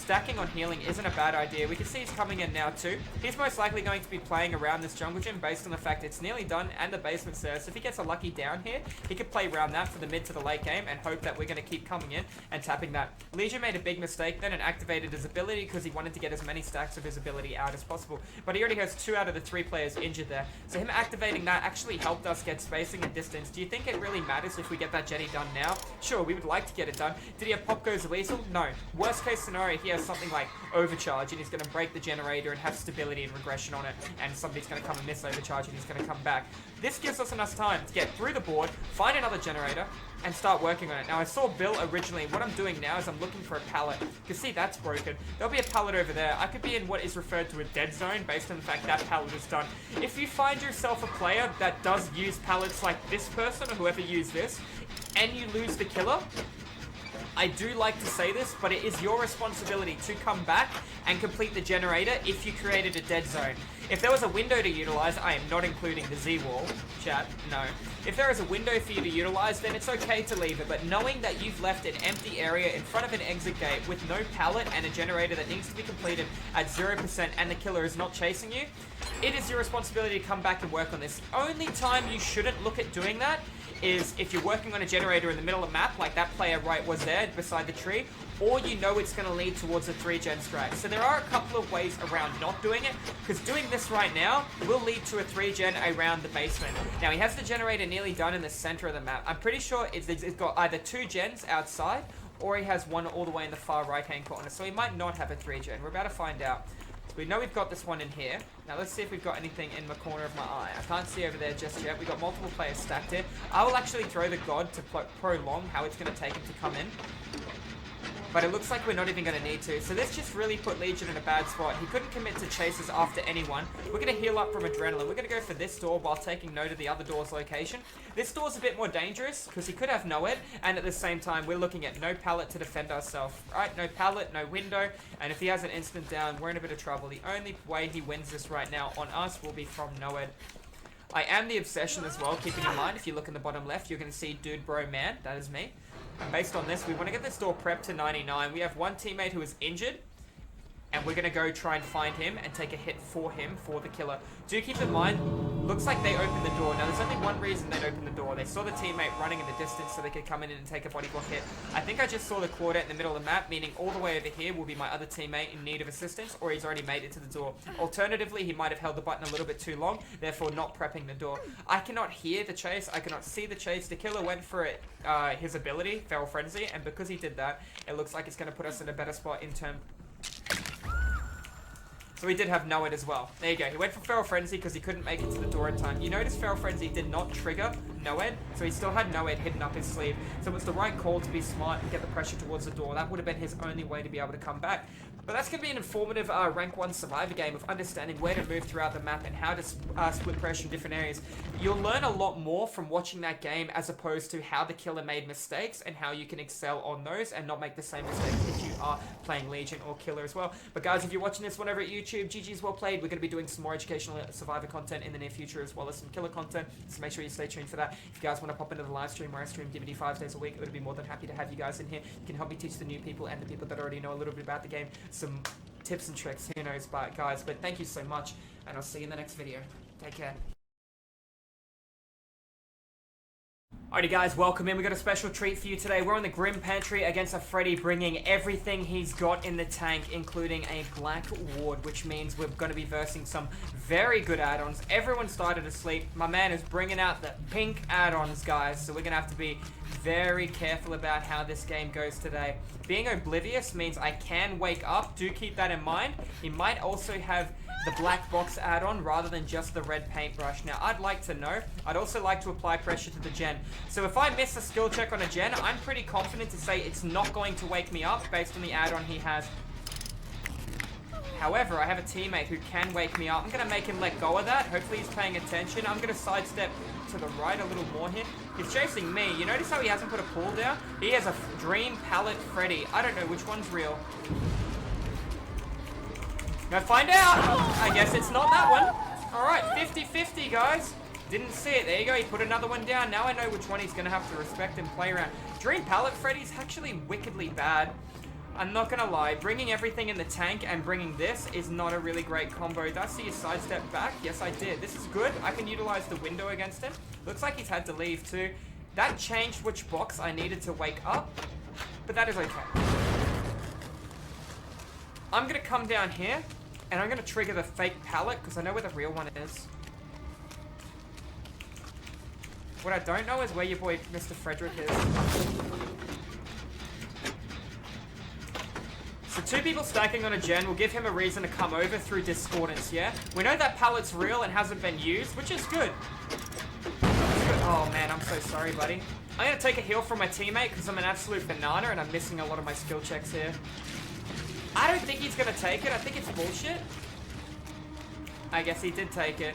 stacking on healing isn't a bad idea. We can see he's coming in now too. He's most likely going to be playing around this jungle gym based on the fact it's nearly done and the basement's there. So if he gets a lucky down here, he could play around that for the mid to the late game and hope that we're going to keep coming in and tapping that. Legion made a big mistake then and activated his ability because he wanted to get as many stacks of his ability out as possible. But he already has 2 out of the 3 players injured there. So him activating that actually helped us get spacing and distance. Do you think it really matters if we get that Jetty done now? Sure, we would like to get it done. Did he have Pop Goes the Weasel? No. Worst case scenario, he has something like Overcharge and he's going to break the generator and have stability and regression on it, and somebody's going to come and miss Overcharge and he's going to come back. This gives us enough time to get through the board, find another generator, and start working on it. Now, I saw Bill originally. What I'm doing now is I'm looking for a pallet. You can see that's broken. There'll be a pallet over there. I could be in what is referred to a dead zone based on the fact that pallet is done. If you find yourself a player that does use pallets like this person or whoever used this, and you lose the killer, I do like to say this, but it is your responsibility to come back and complete the generator if you created a dead zone. If there was a window to utilize, I am not including the Z-wall, chat, no. If there is a window for you to utilize, then it's okay to leave it, but knowing that you've left an empty area in front of an exit gate with no pallet and a generator that needs to be completed at 0% and the killer is not chasing you, it is your responsibility to come back and work on this. The only time you shouldn't look at doing that is if you're working on a generator in the middle of the map, like that player right was there beside the tree, or you know it's going to lead towards a 3-gen strike. So there are a couple of ways around not doing it, because doing this right now will lead to a 3-gen around the basement. Now, he has the generator nearly done in the center of the map. I'm pretty sure it's got either 2 gens outside, or he has one all the way in the far right-hand corner. So he might not have a 3-gen. We're about to find out. We know we've got this one in here. Now let's see if we've got anything in the corner of my eye. I can't see over there just yet. We've got multiple players stacked here. I will actually throw the God to prolong how it's going to take him to come in. But it looks like we're not even going to need to. So this just really put Legion in a bad spot. He couldn't commit to chases after anyone. We're going to heal up from Adrenaline. We're going to go for this door while taking note of the other door's location. This door's a bit more dangerous because he could have Noed. And at the same time, we're looking at no pallet to defend ourselves. Right? No pallet, no window. And if he has an instant down, we're in a bit of trouble. The only way he wins this right now on us will be from Noed. I am the Obsession as well, keeping in mind, if you look in the bottom left, you're going to see Dude Bro Man. That is me. And based on this, we want to get this door prepped to 99. We have one teammate who is injured, and we're going to go try and find him and take a hit for him for the killer. Do keep in mind, looks like they opened the door. Now, there's only one reason they'd open the door. They saw the teammate running in the distance so they could come in and take a body block hit. I think I just saw the quarter in the middle of the map, meaning all the way over here will be my other teammate in need of assistance, or he's already made it to the door. Alternatively, he might have held the button a little bit too long, therefore not prepping the door. I cannot hear the chase. I cannot see the chase. The killer went for it, his ability, Feral Frenzy, and because he did that, it looks like it's going to put us in a better spot in terms... So he did have Noed as well. There you go. He went for Feral Frenzy because he couldn't make it to the door in time. You notice Feral Frenzy did not trigger Noed, so he still had Noed hidden up his sleeve. So it was the right call to be smart and get the pressure towards the door. That would have been his only way to be able to come back. But that's going to be an informative rank 1 survivor game of understanding where to move throughout the map and how to split pressure in different areas. You'll learn a lot more from watching that game as opposed to how the killer made mistakes and how you can excel on those and not make the same mistakes if you are playing Legion or Killer as well. But guys, if you're watching this one over at YouTube, GG's well played. We're going to be doing some more educational survivor content in the near future as well as some killer content, so make sure you stay tuned for that. If you guys want to pop into the live stream where I stream DVD 5 days a week, I would be more than happy to have you guys in here. You can help me teach the new people and the people that already know a little bit about the game some tips and tricks, who knows, but guys, but thank you so much, and I'll see you in the next video. Take care. Alrighty guys, welcome in. We got a special treat for you today. We're on the Grim Pantry against a Freddy, bringing everything he's got in the tank, including a Black Ward, which means we're going to be versing some very good add-ons. Everyone started to sleep. My man is bringing out the pink add-ons, guys, so we're going to have to be very careful about how this game goes today. Being oblivious means I can wake up. Do keep that in mind. He might also have the black box add-on rather than just the red paintbrush. Now, I'd like to know. I'd also like to apply pressure to the gen. So if I miss a skill check on a gen, I'm pretty confident to say it's not going to wake me up based on the add-on he has. However, I have a teammate who can wake me up. I'm going to make him let go of that. Hopefully he's paying attention. I'm going to sidestep to the right a little more here. He's chasing me. You notice how he hasn't put a pull down? He has a Dream Palette Freddy. I don't know which one's real. Gonna find out! I guess it's not that one. Alright, 50-50, guys. Didn't see it. There you go. He put another one down. Now I know which one he's gonna have to respect and play around. Dream Palette Freddy's actually wickedly bad. I'm not gonna lie, bringing everything in the tank and bringing this is not a really great combo. Did I see you sidestep back? Yes, I did. This is good. I can utilize the window against him. Looks like he's had to leave too. That changed which box I needed to wake up, but that is okay. I'm gonna come down here, and I'm gonna trigger the fake pallet, because I know where the real one is. What I don't know is where your boy Mr. Frederick is. So 2 people stacking on a gen will give him a reason to come over through discordance, yeah? We know that pallet's real and hasn't been used, which is good. Oh man, I'm so sorry, buddy. I'm gonna take a heal from my teammate because I'm an absolute banana and I'm missing a lot of my skill checks here. I don't think he's gonna take it. I think it's bullshit. I guess he did take it.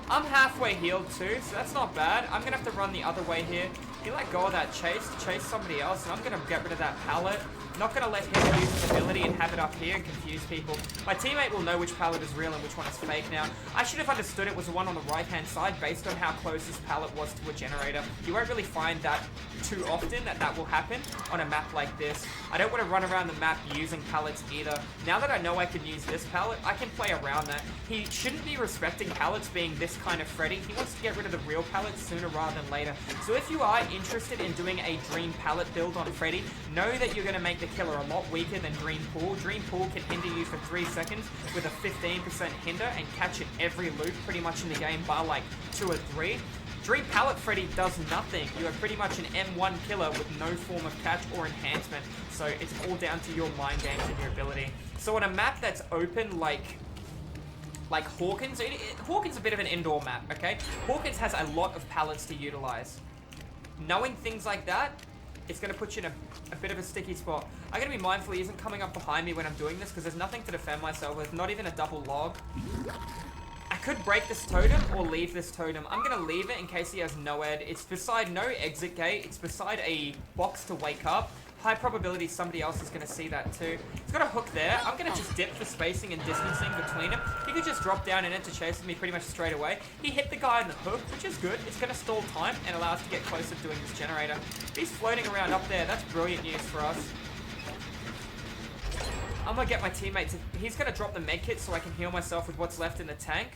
I'm halfway healed too, so that's not bad. I'm gonna have to run the other way here. He let go of that chase to chase somebody else, and I'm gonna get rid of that pallet. Not gonna let him use his ability and have it up here and confuse people. My teammate will know which pallet is real and which one is fake now. I should have understood it was the one on the right-hand side based on how close this pallet was to a generator. You won't really find that too often that will happen on a map like this. I don't want to run around the map using pallets either. Now that I know I can use this pallet, I can play around that. He shouldn't be respecting pallets being this kind of Freddy. He wants to get rid of the real pallets sooner rather than later. So if you are interested in doing a Dream pallet build on Freddy, know that you're going to make the killer a lot weaker than Dream Pool. Dream Pool can hinder you for 3 seconds with a 15% hinder and catch it every loop pretty much in the game bar like 2 or 3. Dream Pallet Freddy does nothing. You are pretty much an M1 killer with no form of catch or enhancement. So it's all down to your mind games and your ability. So on a map that's open like Hawkins, Hawkins is a bit of an indoor map, okay? Hawkins has a lot of pallets to utilize. Knowing things like that, it's going to put you in a bit of a sticky spot. I'm going to be mindful he isn't coming up behind me when I'm doing this because there's nothing to defend myself with, not even a double log. I could break this totem or leave this totem. I'm going to leave it in case he has no ed. It's beside no exit gate. It's beside a box to wake up. High probability somebody else is going to see that too. He's got a hook there. I'm going to just dip for spacing and distancing between him. He could just drop down in it to chase me pretty much straight away. He hit the guy in the hook, which is good. It's going to stall time and allow us to get closer to doing this generator. He's floating around up there. That's brilliant news for us. I'm going to get my teammate to... He's going to drop the medkit so I can heal myself with what's left in the tank.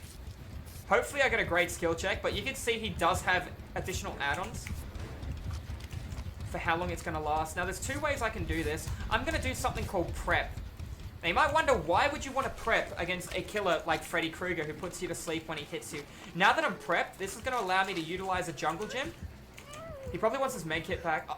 Hopefully I get a great skill check, but you can see he does have additional add-ons for how long it's going to last. Now, there's 2 ways I can do this. I'm going to do something called prep. Now, you might wonder, why would you want to prep against a killer like Freddy Krueger who puts you to sleep when he hits you? Now that I'm prepped, this is going to allow me to utilize a jungle gym. He probably wants his medkit back. Oh.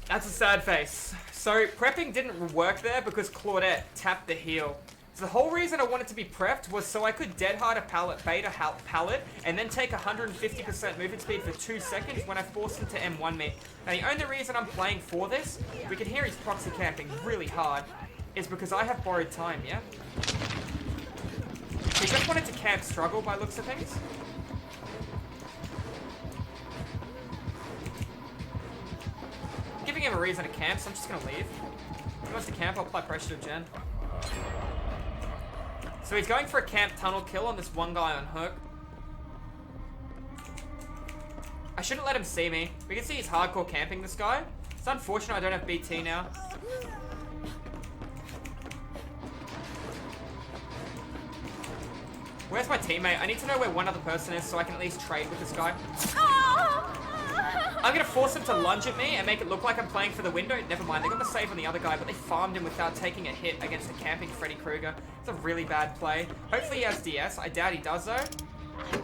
That's a sad face. So, prepping didn't work there because Claudette tapped the heal. So the whole reason I wanted to be prepped was so I could dead hard a pallet, bait a pallet, and then take 150% movement speed for 2 seconds when I forced him to M1 me. Now the only reason I'm playing for this, we can hear he's proxy camping really hard, is because I have borrowed time, yeah? He just wanted to camp struggle by looks of things. Giving him a reason to camp, so I'm just gonna leave. If he wants to camp, I'll apply pressure to Jen. So he's going for a camp tunnel kill on this one guy on hook. I shouldn't let him see me. We can see he's hardcore camping this guy. It's unfortunate I don't have BT now. Where's my teammate? I need to know where one other person is so I can at least trade with this guy. I'm gonna force him to lunge at me and make it look like I'm playing for the window. Never mind, they got the save on the other guy, but they farmed him without taking a hit against a camping Freddy Krueger. It's a really bad play. Hopefully he has DS. I doubt he does though.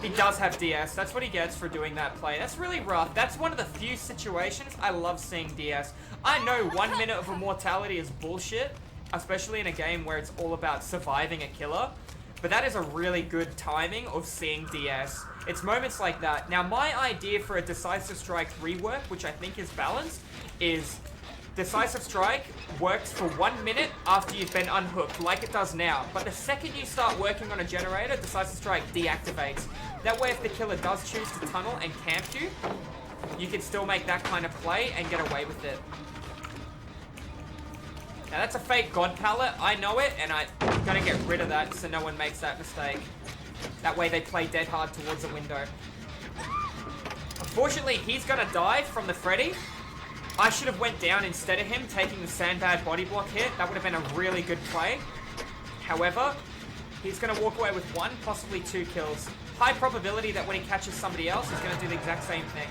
He does have DS. That's what he gets for doing that play. That's really rough. That's one of the few situations I love seeing DS. I know 1 minute of immortality is bullshit, especially in a game where it's all about surviving a killer. But that is a really good timing of seeing DS. It's moments like that. Now, my idea for a Decisive Strike rework, which I think is balanced, is Decisive Strike works for 1 minute after you've been unhooked, like it does now. But the second you start working on a generator, Decisive Strike deactivates. That way, if the killer does choose to tunnel and camp you, you can still make that kind of play and get away with it. Now, that's a fake God pallet. I know it, and I'm gonna get rid of that so no one makes that mistake. That way they play dead hard towards a window. Fortunately, he's gonna die from the Freddy. I should have went down instead of him, taking the sandbag body block hit. That would have been a really good play. However, he's gonna walk away with 1, possibly 2 kills. High probability that when he catches somebody else, he's gonna do the exact same thing.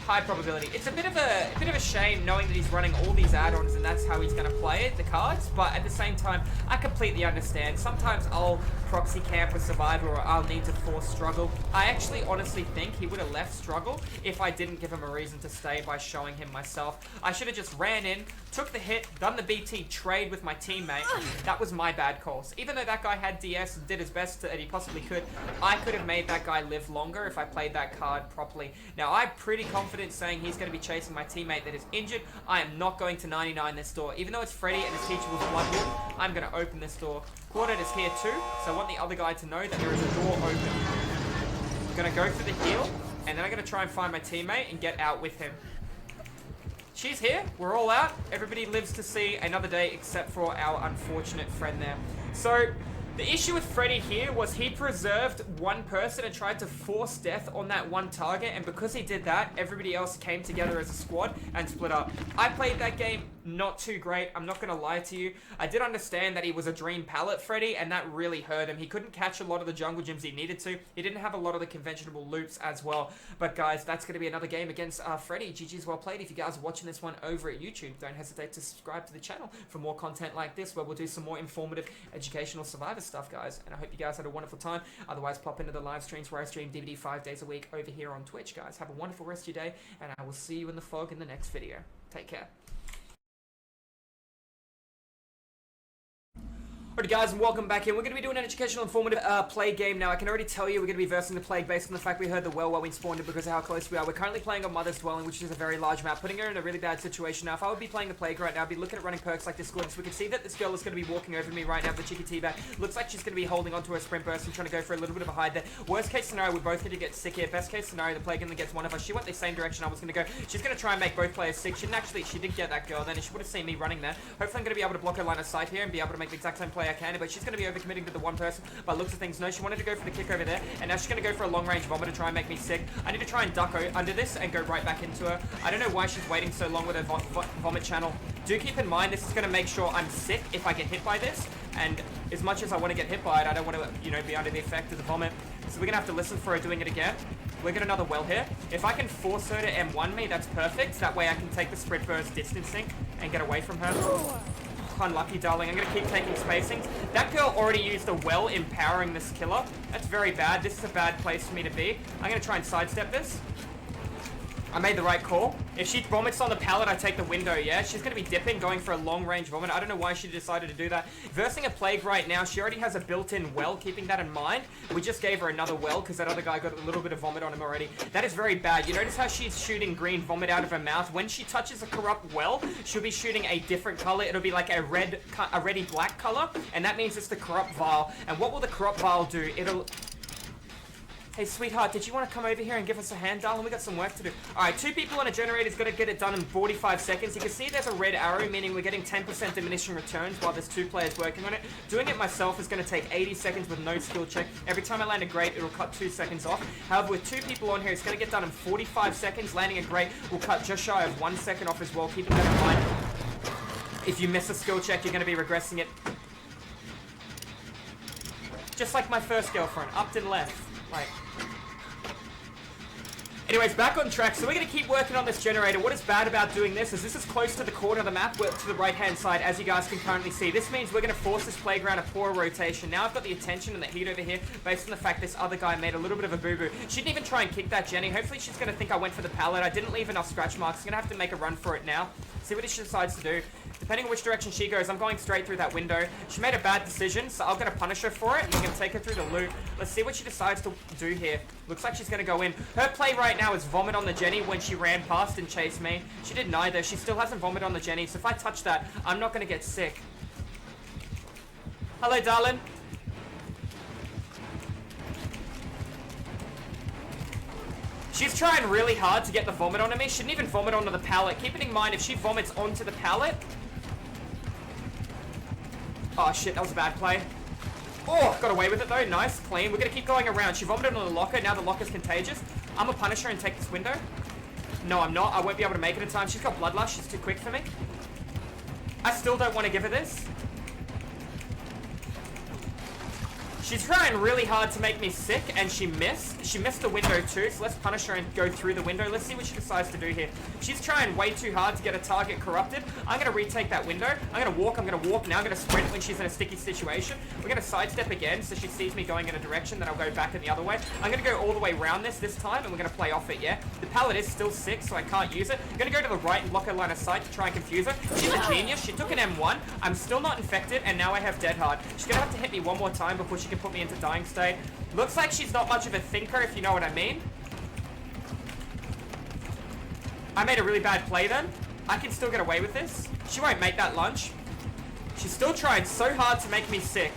High probability. It's a bit of a shame knowing that he's running all these add-ons and that's how he's going to play it, the cards, but at the same time, I completely understand. Sometimes I'll proxy camp with Survivor or I'll need to force struggle. I actually honestly think he would have left struggle if I didn't give him a reason to stay by showing him myself. I should have just ran in, took the hit, done the BT trade with my teammate. That was my bad calls. Even though that guy had DS and did his best that he possibly could, I could have made that guy live longer if I played that card properly. Now, I'm pretty confident saying he's going to be chasing my teammate that is injured. I am not going to 99 this door. Even though it's Freddy and his teacher was Bloodwood, I'm going to open this door. Quartet is here too, so I want the other guy to know that there is a door open. I'm going to go for the heal, and then I'm going to try and find my teammate and get out with him. She's here. We're all out. Everybody lives to see another day except for our unfortunate friend there. So, the issue with Freddy here was he preserved one person and tried to force death on that one target, and because he did that, everybody else came together as a squad and split up. I played that game not too great, I'm not gonna lie to you. I did understand that he was a dream pallet Freddy, and that really hurt him. He couldn't catch a lot of the jungle gyms he needed to. He didn't have a lot of the conventional loops as well. But guys, that's gonna be another game against Freddy. GG's well played. If you guys are watching this one over at YouTube, don't hesitate to subscribe to the channel for more content like this, where we'll do some more informative, educational Survivor stuff, guys. And I hope you guys had a wonderful time. Otherwise, pop into the live streams where I stream DVD 5 days a week over here on Twitch, guys. Have a wonderful rest of your day, and I will see you in the fog in the next video. Take care. Alright guys, and welcome back in. We're going to be doing an educational, informative play game now. I can already tell you we're going to be versing the Plague based on the fact we heard the well while we spawned it because of how close we are. We're currently playing on Mother's Dwelling, which is a very large map, putting her in a really bad situation. Now, if I would be playing the Plague right now, I'd be looking at running perks like this. So we can see that this girl is going to be walking over me right now with the cheeky teabag. Looks like she's going to be holding onto her sprint burst and trying to go for a little bit of a hide there. Worst case scenario, we're both going to get sick here. Best case scenario, the Plague only gets one of us. She went the same direction I was going to go. She's going to try and make both players sick. She did get that girl then, and she would have seen me running there. Hopefully I'm going to be able to block her line of sight here and be able to make the exact same play I can, but she's going to be overcommitting to the one person, but looks of things, no, she wanted to go for the kick over there, and now she's going to go for a long-range vomit to try and make me sick. I need to try and duck under this and go right back into her. I don't know why she's waiting so long with her vomit channel. Do keep in mind, this is going to make sure I'm sick if I get hit by this, and as much as I want to get hit by it, I don't want to, you know, be under the effect of the vomit. So we're going to have to listen for her doing it again. We'll get another well here. If I can force her to M1 me, that's perfect. That way I can take the sprint burst distancing and get away from her. Unlucky, darling. I'm going to keep taking spacings. That girl already used a well empowering this killer. That's very bad. This is a bad place for me to be. I'm going to try and sidestep this. I made the right call. If she vomits on the pallet, I take the window, yeah? She's going to be dipping, going for a long-range vomit. I don't know why she decided to do that. Versing a Plague right now, she already has a built-in well, keeping that in mind. We just gave her another well because that other guy got a little bit of vomit on him already. That is very bad. You notice how she's shooting green vomit out of her mouth? When she touches a corrupt well, she'll be shooting a different color. It'll be like a reddy black color, and that means it's the corrupt vial. And what will the corrupt vial do? It'll... Hey, sweetheart, did you want to come over here and give us a hand, darling? We got some work to do. Alright, 2 people on a generator is going to get it done in 45 seconds. You can see there's a red arrow, meaning we're getting 10% diminishing returns while there's 2 players working on it. Doing it myself is going to take 80 seconds with no skill check. Every time I land a grate, it'll cut 2 seconds off. However, with 2 people on here, it's going to get done in 45 seconds. Landing a grate will cut just shy of 1 second off as well, keeping that in mind. If you miss a skill check, you're going to be regressing it. Just like my first girlfriend, upped and left. Like... Anyways, back on track. So we're going to keep working on this generator. What is bad about doing this is close to the corner of the map, to the right-hand side, as you guys can currently see. This means we're going to force this playground a poor rotation. Now I've got the attention and the heat over here, based on the fact this other guy made a little bit of a boo-boo. She didn't even try and kick that Jenny. Hopefully she's going to think I went for the pallet. I didn't leave enough scratch marks. I'm going to have to make a run for it now. See what she decides to do. Depending on which direction she goes, I'm going straight through that window. She made a bad decision, so I'm going to punish her for it. I'm going to take her through the loop. Let's see what she decides to do here. Looks like she's going to go in. Her play right now is vomit on the Jenny when she ran past and chased me. She did neither. She still hasn't vomited on the Jenny, so if I touch that, I'm not going to get sick. Hello, darling. She's trying really hard to get the vomit onto me. She didn't even vomit onto the pallet. Keeping in mind, if she vomits onto the pallet... Oh, shit, that was a bad play. Oh, got away with it, though. Nice, clean. We're going to keep going around. She vomited on the locker. Now the locker's contagious. I'm gonna punish her and take this window. No, I'm not. I won't be able to make it in time. She's got Bloodlust. She's too quick for me. I still don't want to give her this. She's trying really hard to make me sick, and she missed. She missed the window too, so let's punish her and go through the window. Let's see what she decides to do here. She's trying way too hard to get a target corrupted. I'm going to retake that window. I'm going to walk. Now I'm going to sprint when she's in a sticky situation. We're going to sidestep again, so she sees me going in a direction, then I'll go back in the other way. I'm going to go all the way around this time, and we're going to play off it, yeah? The pallet is still sick, so I can't use it. I'm going to go to the right and block her line of sight to try and confuse her. She's a genius. She took an M1. I'm still not infected, and now I have Dead Hard. She's going to have to hit me one more time before she can put me into dying state. Looks like she's not much of a thinker, if you know what I mean. I made a really bad play then. I can still get away with this. She won't make that lunge. She's still trying so hard to make me sick.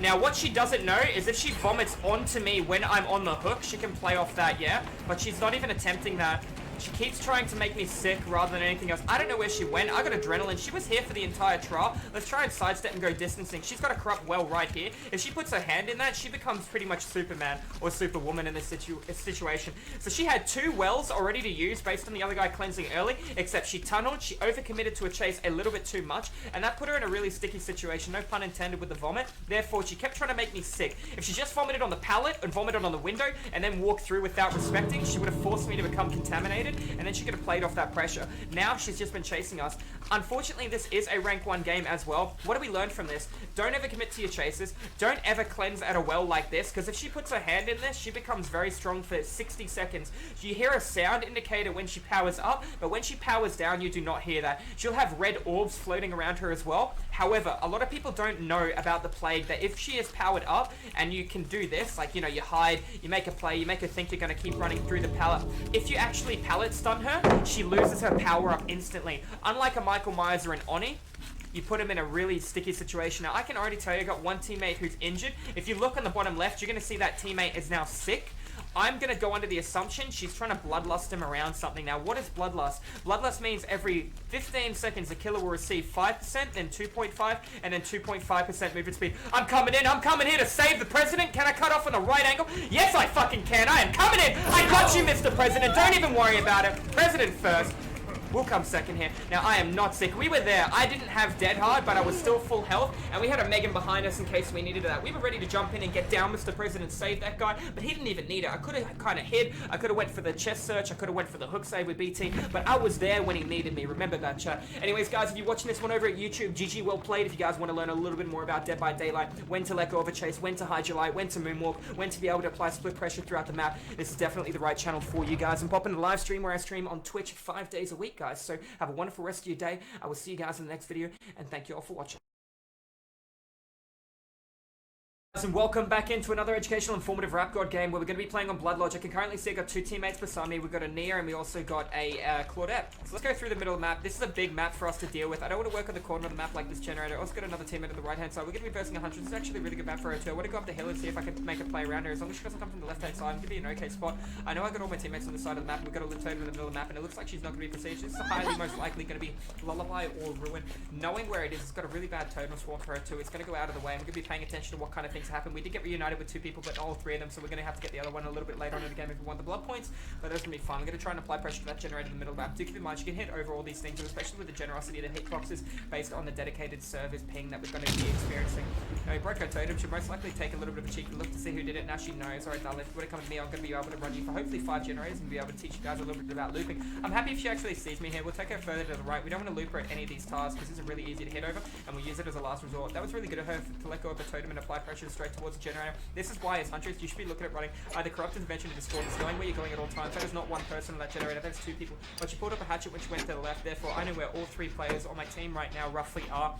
Now, what she doesn't know is if she vomits onto me when I'm on the hook, she can play off that, yeah? But she's not even attempting that. She keeps trying to make me sick rather than anything else. I don't know where she went. I got adrenaline. She was here for the entire trial. Let's try and sidestep and go distancing. She's got a corrupt well right here. If she puts her hand in that, she becomes pretty much Superman or Superwoman in this situation. So she had 2 wells already to use based on the other guy cleansing early, except she tunneled. She overcommitted to a chase a little bit too much, and that put her in a really sticky situation. No pun intended with the vomit. Therefore, she kept trying to make me sick. If she just vomited on the pallet and vomited on the window and then walked through without respecting, she would have forced me to become contaminated, and then she could have played off that pressure. Now she's just been chasing us. Unfortunately, this is a rank 1 game as well. What do we learn from this? Don't ever commit to your chases. Don't ever cleanse at a well like this, because if she puts her hand in this, she becomes very strong for 60 seconds. You hear a sound indicator when she powers up, but when she powers down, you do not hear that. She'll have red orbs floating around her as well. However, a lot of people don't know about the plague, that if she is powered up and you can do this, like, you know, you hide, you make a play, you make her think you're going to keep running through the pallet. If you actually pallet stun her, she loses her power up instantly. Unlike a Michael Myers or an Oni, you put him in a really sticky situation. Now, I can already tell you, I got one teammate who's injured. If you look on the bottom left, you're going to see that teammate is now sick. I'm going to go under the assumption she's trying to bloodlust him around something. Now, what is bloodlust? Bloodlust means every 15 seconds the killer will receive 5%, then 2.5, and then 2.5% movement speed. I'm coming here to save the president. Can I cut off on the right angle? Yes, I fucking can. I am coming in. I got you, Mr. President. Don't even worry about it. President first. We'll come second here. Now, I am not sick. We were there. I didn't have Dead Hard, but I was still full health, and we had a Megan behind us in case we needed that. We were ready to jump in and get down, Mr. President, save that guy, but he didn't even need it. I could have kind of hid. I could have went for the chest search. I could have went for the hook save with BT, but I was there when he needed me. Remember that, chat. Anyways, guys, if you're watching this one over at YouTube, GG, well played. If you guys want to learn a little bit more about Dead by Daylight, when to let go of a chase, when to hide your light, when to moonwalk, when to be able to apply split pressure throughout the map, this is definitely the right channel for you guys. And pop in the live stream where I stream on Twitch 5 days a week, guys. So have a wonderful rest of your day. I will see you guys in the next video, and thank you all for watching. And welcome back into another educational informative rap god game where we're going to be playing on Blood Lodge. I can currently see I've got 2 teammates beside me. We've got a Nia and we also got a Claudette. So let's go through the middle of the map. This is a big map for us to deal with. I don't want to work on the corner of the map like this generator. I also got another teammate on the right hand side. We're going to be versing a Huntress. It's actually a really good map for her too. I want to go up the hill and see if I can make a play around her. As long as she doesn't come from the left hand side, I'm going to be an okay spot. I know I got all my teammates on the side of the map. We've got a Liptoad in the middle of the map and it looks like she's not going to be Prestige. This is highly most likely going to be Lullaby or Ruin. Knowing where it is, it's got a really bad totem swarm for her too. It's going to go out of the way. I'm going to be paying attention to what kind of things happen. We did get reunited with 2 people, but all 3 of them, so we're going to have to get the other one a little bit later on in the game if we want the blood points, but that's going to be fun. I'm going to try and apply pressure to that generator in the middle of the map. Do keep in mind, you can hit over all these things, especially with the generosity of the hitboxes based on the dedicated servers ping that we're going to be experiencing. Now, we broke her totem. She'll most likely take a little bit of a cheeky look to see who did it. Now she knows. Alright, darling, if you want to come with me, I'm going to be able to run you for hopefully 5 generators and be able to teach you guys a little bit about looping. I'm happy if she actually sees me here. We'll take her further to the right. We don't want to loop her at any of these tars because this is really easy to hit over, and we'll use it as a last resort. That was really good of her to let go of the totem and apply pressure straight towards the generator. This is why, as Huntress, you should be looking at running either Corrupt Intervention or Discord. It's going where you're going at all times. That is not one person on that generator, that is 2 people. But she pulled up a hatchet when she went to the left, therefore I know where all 3 players on my team right now roughly are.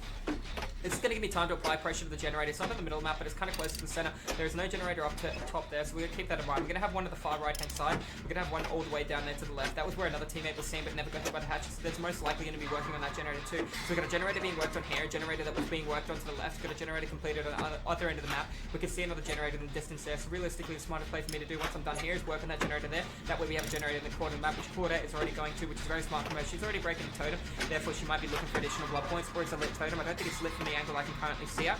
This is going to give me time to apply pressure to the generator. It's not in the middle of the map, but it's kind of close to the center. There is no generator up to top there, so we're going to keep that in mind. We're going to have one at the far right hand side. We're going to have one all the way down there to the left. That was where another teammate was seen but never got hit by the hatchet, so there's most likely going to be working on that generator too. So we've got a generator being worked on here, a generator that was being worked on to the left, got a generator completed on the other end of the map. map. We can see another generator in the distance there, so realistically the smartest play for me to do once I'm done here is work on that generator there. That way we have a generator in the corner of the map, which Claudette is already going to, which is very smart from her. She's already breaking the totem, therefore she might be looking for additional blood points, or it's a lit totem. I don't think it's lit from the angle I can currently see it.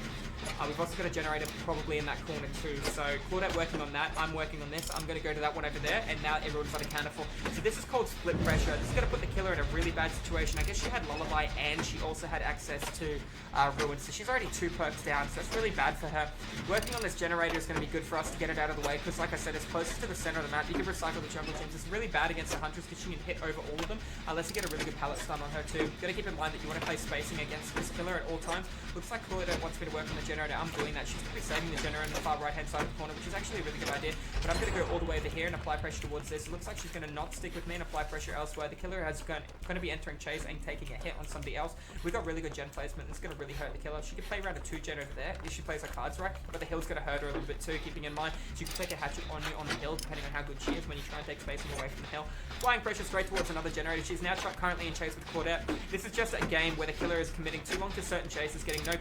We've also got a generator probably in that corner too, so Claudette working on that, I'm working on this. I'm going to go to that one over there, and now everyone's on a counter for. So this is called split pressure. This is going to put the killer in a really bad situation. I guess she had Lullaby and she also had access to Ruin, so she's already 2 perks down, so it's really bad for her. Working on this generator is going to be good for us to get it out of the way, because like I said, it's closest to the center of the map. You can recycle the jungle gems. It's really bad against the Huntress because she can hit over all of them, unless you get a really good pallet stun on her too. You've got to keep in mind that you want to play spacing against this killer at all times. Looks like Claudette wants me to work on the generator. I'm doing that. She's going to be saving the generator on the far right hand side of the corner, which is actually a really good idea, but I'm going to go all the way over here and apply pressure towards this. It looks like she's going to not stick with me and apply pressure elsewhere. The killer is going to be entering chase and taking a hit on somebody else. We've got really good gen placement. It's going to really hurt the killer. She can play around a 2 gen over there if she plays her cards right, but the hill's going to hurt her a little bit too, keeping in mind she can take a hatchet on you on the hill, depending on how good she is when you try and take spacing away from the hill. Flying pressure straight towards another generator. She's now currently in chase with Claudette. This is just a game where the killer is committing too long to certain chases, getting no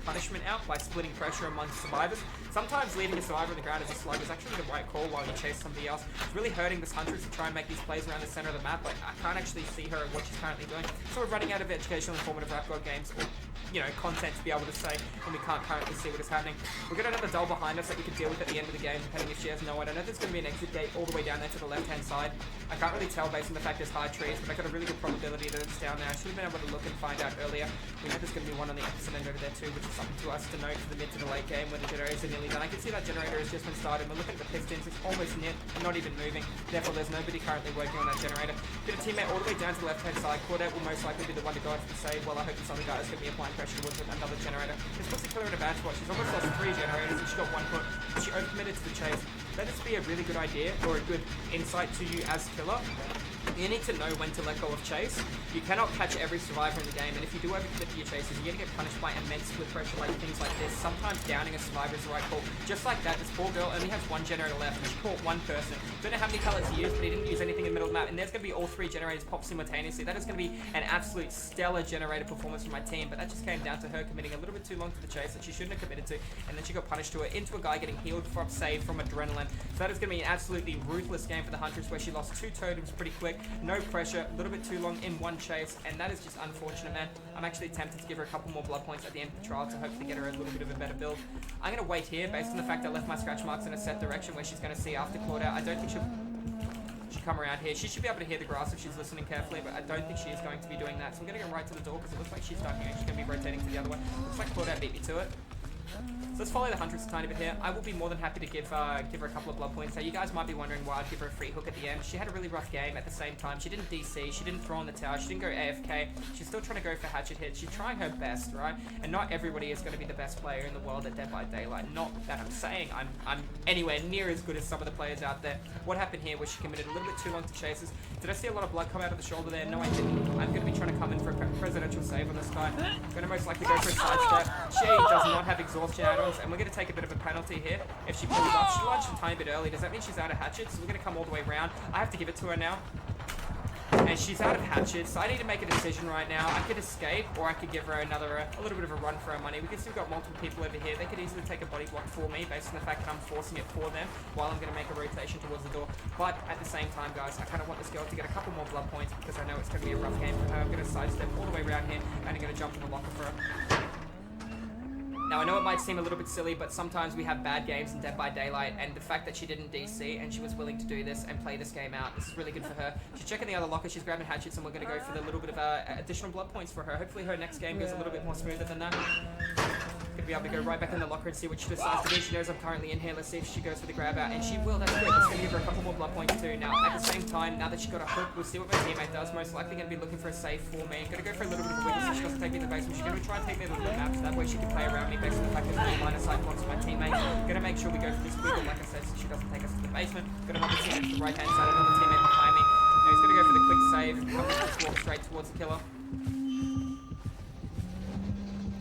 punishment out by splitting pressure amongst survivors. Sometimes leaving a survivor on the ground as a slug is actually the right call while you chase somebody else. It's really hurting this Huntress to try and make these plays around the center of the map. Like, I can't actually see her what she's currently doing. So we're running out of educational informative rap god games, or, you know, content to be able to say when we can't currently see what is happening. We've got another doll behind us that we can deal with at the end of the game, depending if she has no. I don't know if there's going to be an exit gate all the way down there to the left-hand side. I can't really tell based on the fact there's high trees, but I've got a really good probability that it's down there. I should have been able to look and find out earlier. We know there's going to be one on the opposite end over there too, which is something to us to note for the mid to the late game when the generators are nearly done. I can see that generator has just been started. We're looking at the pistons. It's almost near, not even moving. Therefore, there's nobody currently working on that generator. Got a teammate all the way down to the left-hand side. Claudette will most likely be the one to go off the save. Well, I hope this other guy is going to be applying pressure towards another generator. This puts the killer in a bad spot. She's almost lost 3 generators and she got 1 put. She overcommitted to the chase. Let this be a really good idea or a good insight to you as killer. You need to know when to let go of chase. You cannot catch every survivor in the game, and if you do overcommit to your chases, you're going to get punished by immense split pressure, like things like this. Sometimes downing a survivor is the right call. Just like that, this poor girl only has 1 generator left, and she caught 1 person. Don't know how many pellets he used, but he didn't use anything in the middle of the map, and there's going to be all 3 generators pop simultaneously. That is going to be an absolute stellar generator performance from my team, but that just came down to her committing a little bit too long to the chase that she shouldn't have committed to, and then she got punished to it into a guy getting healed from saved from adrenaline. So that is going to be an absolutely ruthless game for the Huntress, where she lost 2 totems pretty quick, no pressure, a little bit too long in 1 chase, and that is just unfortunate, man. I'm actually tempted to give her a couple more blood points at the end of the trial to hopefully get her a little bit of a better build. I'm going to wait here based on the fact I left my scratch marks in a set direction where she's going to see after Claudette. I don't think she'll come around here. She should be able to hear the grass if she's listening carefully, but I don't think she is going to be doing that. So I'm going to go right to the door because it looks like she's done here and she's going to be rotating to the other one. Looks like Claudette beat me to it. So let's follow the Huntress a tiny bit here. I will be more than happy to give her a couple of blood points. So you guys might be wondering why I'd give her a free hook at the end. She had a really rough game at the same time. She didn't DC, she didn't throw on the tower, she didn't go AFK. She's still trying to go for hatchet hits. She's trying her best, right? And not everybody is going to be the best player in the world at Dead by Daylight. Not that I'm saying I'm anywhere near as good as some of the players out there. What happened here was she committed a little bit too long to chases. Did I see a lot of blood come out of the shoulder there? No, I didn't. I'm going to be trying to come in for a presidential save on this guy. I'm going to most likely go for a sidestep. She does not have exhaustion add-ons, and we're going to take a bit of a penalty here if she pulls up. She launched a tiny bit early. Does that mean she's out of hatchets? So we're going to come all the way around. I have to give it to her now. And she's out of hatchets, so I need to make a decision right now. I could escape, or I could give her a little bit of a run for her money. We can still got multiple people over here. They could easily take a body block for me based on the fact that I'm forcing it for them while I'm going to make a rotation towards the door. But at the same time, guys, I kind of want this girl to get a couple more blood points because I know it's going to be a rough game for her. I'm going to sidestep all the way around here, and I'm going to jump in the locker for her. Now, I know it might seem a little bit silly, but sometimes we have bad games in Dead by Daylight, and the fact that she didn't DC and she was willing to do this and play this game out, this is really good for her. She's checking the other locker, she's grabbing hatchets, and we're going to go for the little bit of additional blood points for her. Hopefully her next game goes a little bit more smoother than that. Gonna be able to go right back in the locker and see what she decides to do. She knows I'm currently in here. Let's see if she goes for the grab out, and she will. That's good. That's going to give her a couple more blood points too. Now, at the same time, now that she got a hook, we'll see what my teammate does. Most likely going to be looking for a save for me. Going to go for a little bit of a wiggle so she doesn't take me to the basement. She's going to try and take me to the map, so that way she can play around me based on the fact that there's line of sight blocks my teammate. Going to make sure we go for this wiggle, like I said, so she doesn't take us to the basement. Got another teammate to the right hand side, another teammate behind me. Now he's going to go for the quick save. I'm just walk straight towards the killer.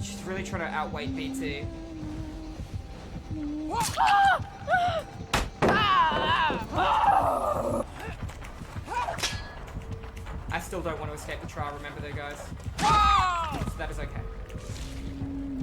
She's really trying to outweigh BT. I still don't want to escape the trial, remember though, guys. So that is okay.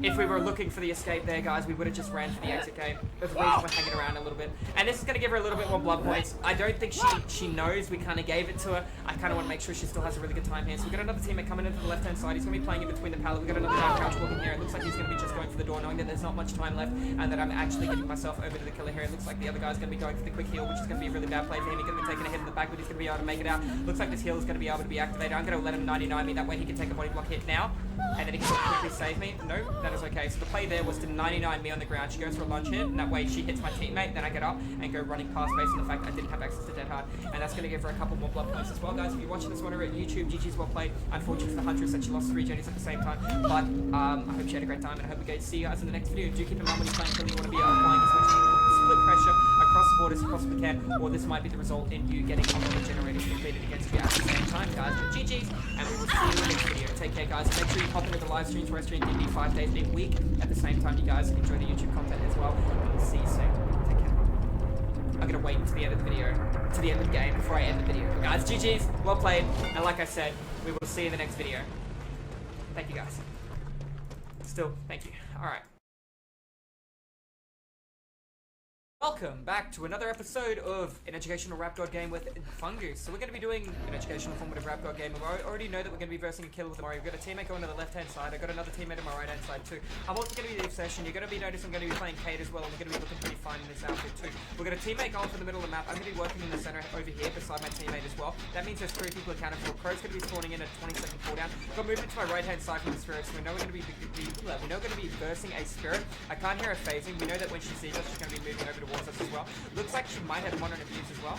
if we were looking for the escape there, guys, we would have just ran for the exit gate. There's a reason we're hanging around a little bit. And this is going to give her a little bit more blood points. I don't think she knows we kind of gave it to her. I kind of want to make sure she still has a really good time here. So we've got another teammate coming into the left-hand side. He's going to be playing in between the pallet. We've got another guy crouch walking here. It looks like he's going to be just going for the door, knowing that there's not much time left and that I'm actually getting myself over to the killer here. It looks like the other guy's going to be going for the quick heal, which is going to be a really bad play for him. He's going to be taking a hit in the back, but he's going to be able to make it out. Looks like this heal is going to be able to be activated. I'm going to let him 99 me. That way he can take a body block hit now, and then he can quickly save me. No, that is okay. So the play there was to 99 me on the ground. She goes for a lunge hit, and that way she hits my teammate. Then I get up and go running past based on the fact I didn't have access to dead hard, and that's going to give her a couple more blood points as well, guys. If you're watching this one over at YouTube, GG's well played. Unfortunately for the Huntress that she lost 3 journeys at the same time, but I hope she had a great time, and I hope we get to see you guys in the next video. Do keep in mind when you're playing Philly, you want to be applying as much split pressure across the board as you possibly can, or this might be the result in you getting all the generators completed against you at the same time, guys. But GG's, and we will see you in the next video. Take care, guys. Make sure you pop into the live streams where I stream DD 5 days a week. At the same time, you guys enjoy the YouTube content as well. And we'll see you soon. Take care. I'm gonna wait to the end of the video, to the end of the game before I end the video. But guys, GG's, well played, and like I said, we will see you in the next video. Thank you, guys. Still, thank you. All right. Welcome back to another episode of an educational rap god game with Fungoose. So we're going to be doing an educational formative rap god game. I already know that we're going to be versing a killer with Mario. We've got a teammate going to the left hand side. I've got another teammate on my right hand side too. I'm also going to be the obsession. You're going to be noticing I'm going to be playing Kate as well, and we're going to be looking pretty fine in this outfit too. We've got a teammate going for the middle of the map. I'm going to be working in the center over here beside my teammate as well. That means there's 3 people accounted for. Crow's going to be spawning in a 20-second cooldown. Got movement to my right hand side from the spirit, so we know we're going to be versing a spirit. I can't hear her phasing. We know that when she sees us, she's going to be moving over towards us as well. Looks like she might have modern abuse as well.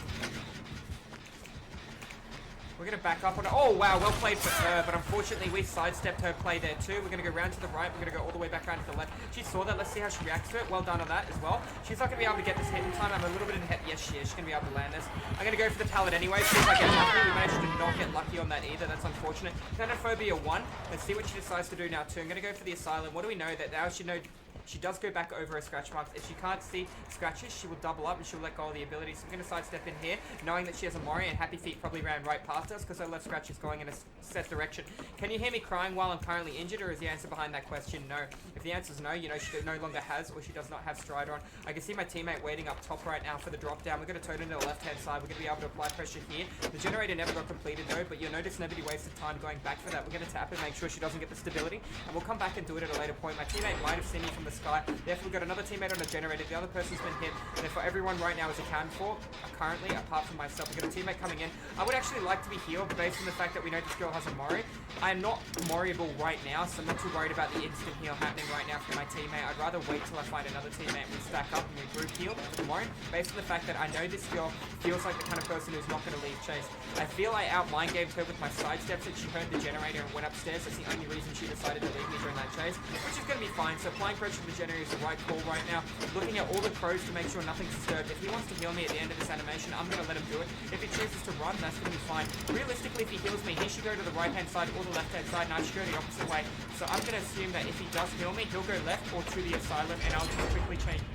We're going to back up on her. Oh, wow, well played for her, but unfortunately we sidestepped her play there too. We're going to go round to the right. We're going to go all the way back around to the left. She saw that. Let's see how she reacts to it. Well done on that as well. She's not going to be able to get this hit in time. I'm a little bit in head. Yes, she is. She's going to be able to land this. I'm going to go for the pallet anyway. See if I get lucky. We managed to not get lucky on that either. That's unfortunate. Xenophobia 1. Let's see what she decides to do now too. I'm going to go for the asylum. What do we know? That now she knows... She does go back over her scratch marks. If she can't see scratches, she will double up and she'll let go of the ability. So we're going to sidestep in here, knowing that she has a Mori, and Happy Feet probably ran right past us because her left scratch is going in a set direction. Can you hear me crying while I'm currently injured, or is the answer behind that question no? If the answer is no, you know she no longer has, or she does not have Strider on. I can see my teammate waiting up top right now for the drop down. We're going to turn into the left-hand side. We're going to be able to apply pressure here. The generator never got completed though, but you'll notice nobody wasted time going back for that. We're going to tap it, make sure she doesn't get the stability, and we'll come back and do it at a later point. My teammate might have seen me from the sky. Therefore, we've got another teammate on the generator. The other person's been hit. Therefore, everyone right now is accounted for, currently, apart from myself. We've got a teammate coming in. I would actually like to be healed based on the fact that we know this girl has a Mori. I'm not Moriable right now, so I'm not too worried about the instant heal happening right now for my teammate. I'd rather wait till I find another teammate and we stack up and we group heal for Mori, based on the fact that I know this girl feels like the kind of person who's not going to leave chase. I feel I out-mind gamed her with my sidesteps, and she heard the generator and went upstairs. That's the only reason she decided to leave me during that chase, which is going to be fine. So applying pressure to the generator is the right call right now. Looking at all the crows to make sure nothing's disturbed. If he wants to heal me at the end of this animation, I'm going to let him do it. If he chooses to run, that's going to be fine. Realistically, if he heals me, he should go to the right-hand side or the left-hand side, and I should go the opposite way. So I'm going to assume that if he does heal me, he'll go left or to the asylum, and I'll just quickly change.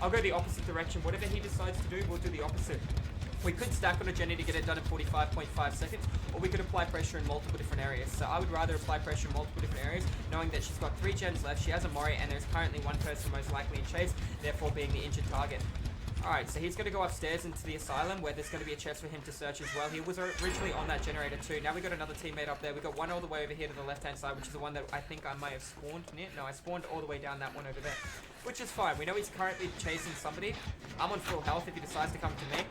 I'll go the opposite direction. Whatever he decides to do, we'll do the opposite. We could stack on a Jenny to get it done in 45.5 seconds, or we could apply pressure in multiple different areas. So I would rather apply pressure in multiple different areas, knowing that she's got 3 gens left, she has a Mori, and there's currently one person most likely in chase, therefore being the injured target. Alright, so he's going to go upstairs into the asylum, where there's going to be a chest for him to search as well. He was originally on that generator too. Now we've got another teammate up there. We've got one all the way over here to the left-hand side, which is the one that I think I may have spawned near. No, I spawned all the way down that one over there, which is fine. We know he's currently chasing somebody. I'm on full health if he decides to come to me.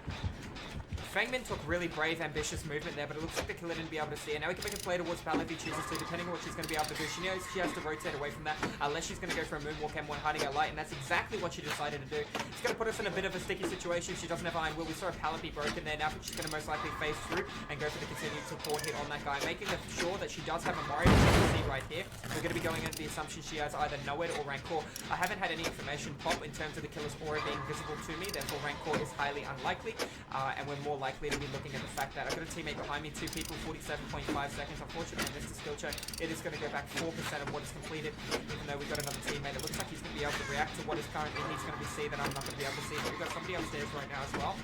Fangman took really brave, ambitious movement there, but it looks like the killer didn't be able to see it. Now we can make a play towards Pal if he chooses to, depending on what she's going to be able to do. She knows she has to rotate away from that, unless she's going to go for a moonwalk M1 hiding her light, and that's exactly what she decided to do. It's going to put us in a bit of a sticky situation. She doesn't have iron will. We saw a pallet be broken there now, but she's going to most likely phase through and go for the continued support hit on that guy, making sure that she does have a Mario, which you can see right here. We're going to be going under the assumption she has either Nowhere or Rancor. I haven't had any information pop in terms of the killer's aura being visible to me, therefore Rancor is highly unlikely, and we're more likely to be looking at the fact that I've got a teammate behind me, 2 people, 47.5 seconds. Unfortunately, I missed a skill check. It is going to go back 4% of what is completed, even though we've got another teammate. It looks like he's going to be able to react to what is currently he's going to be see that I'm not going to be able to see. But we've got somebody upstairs right now as well.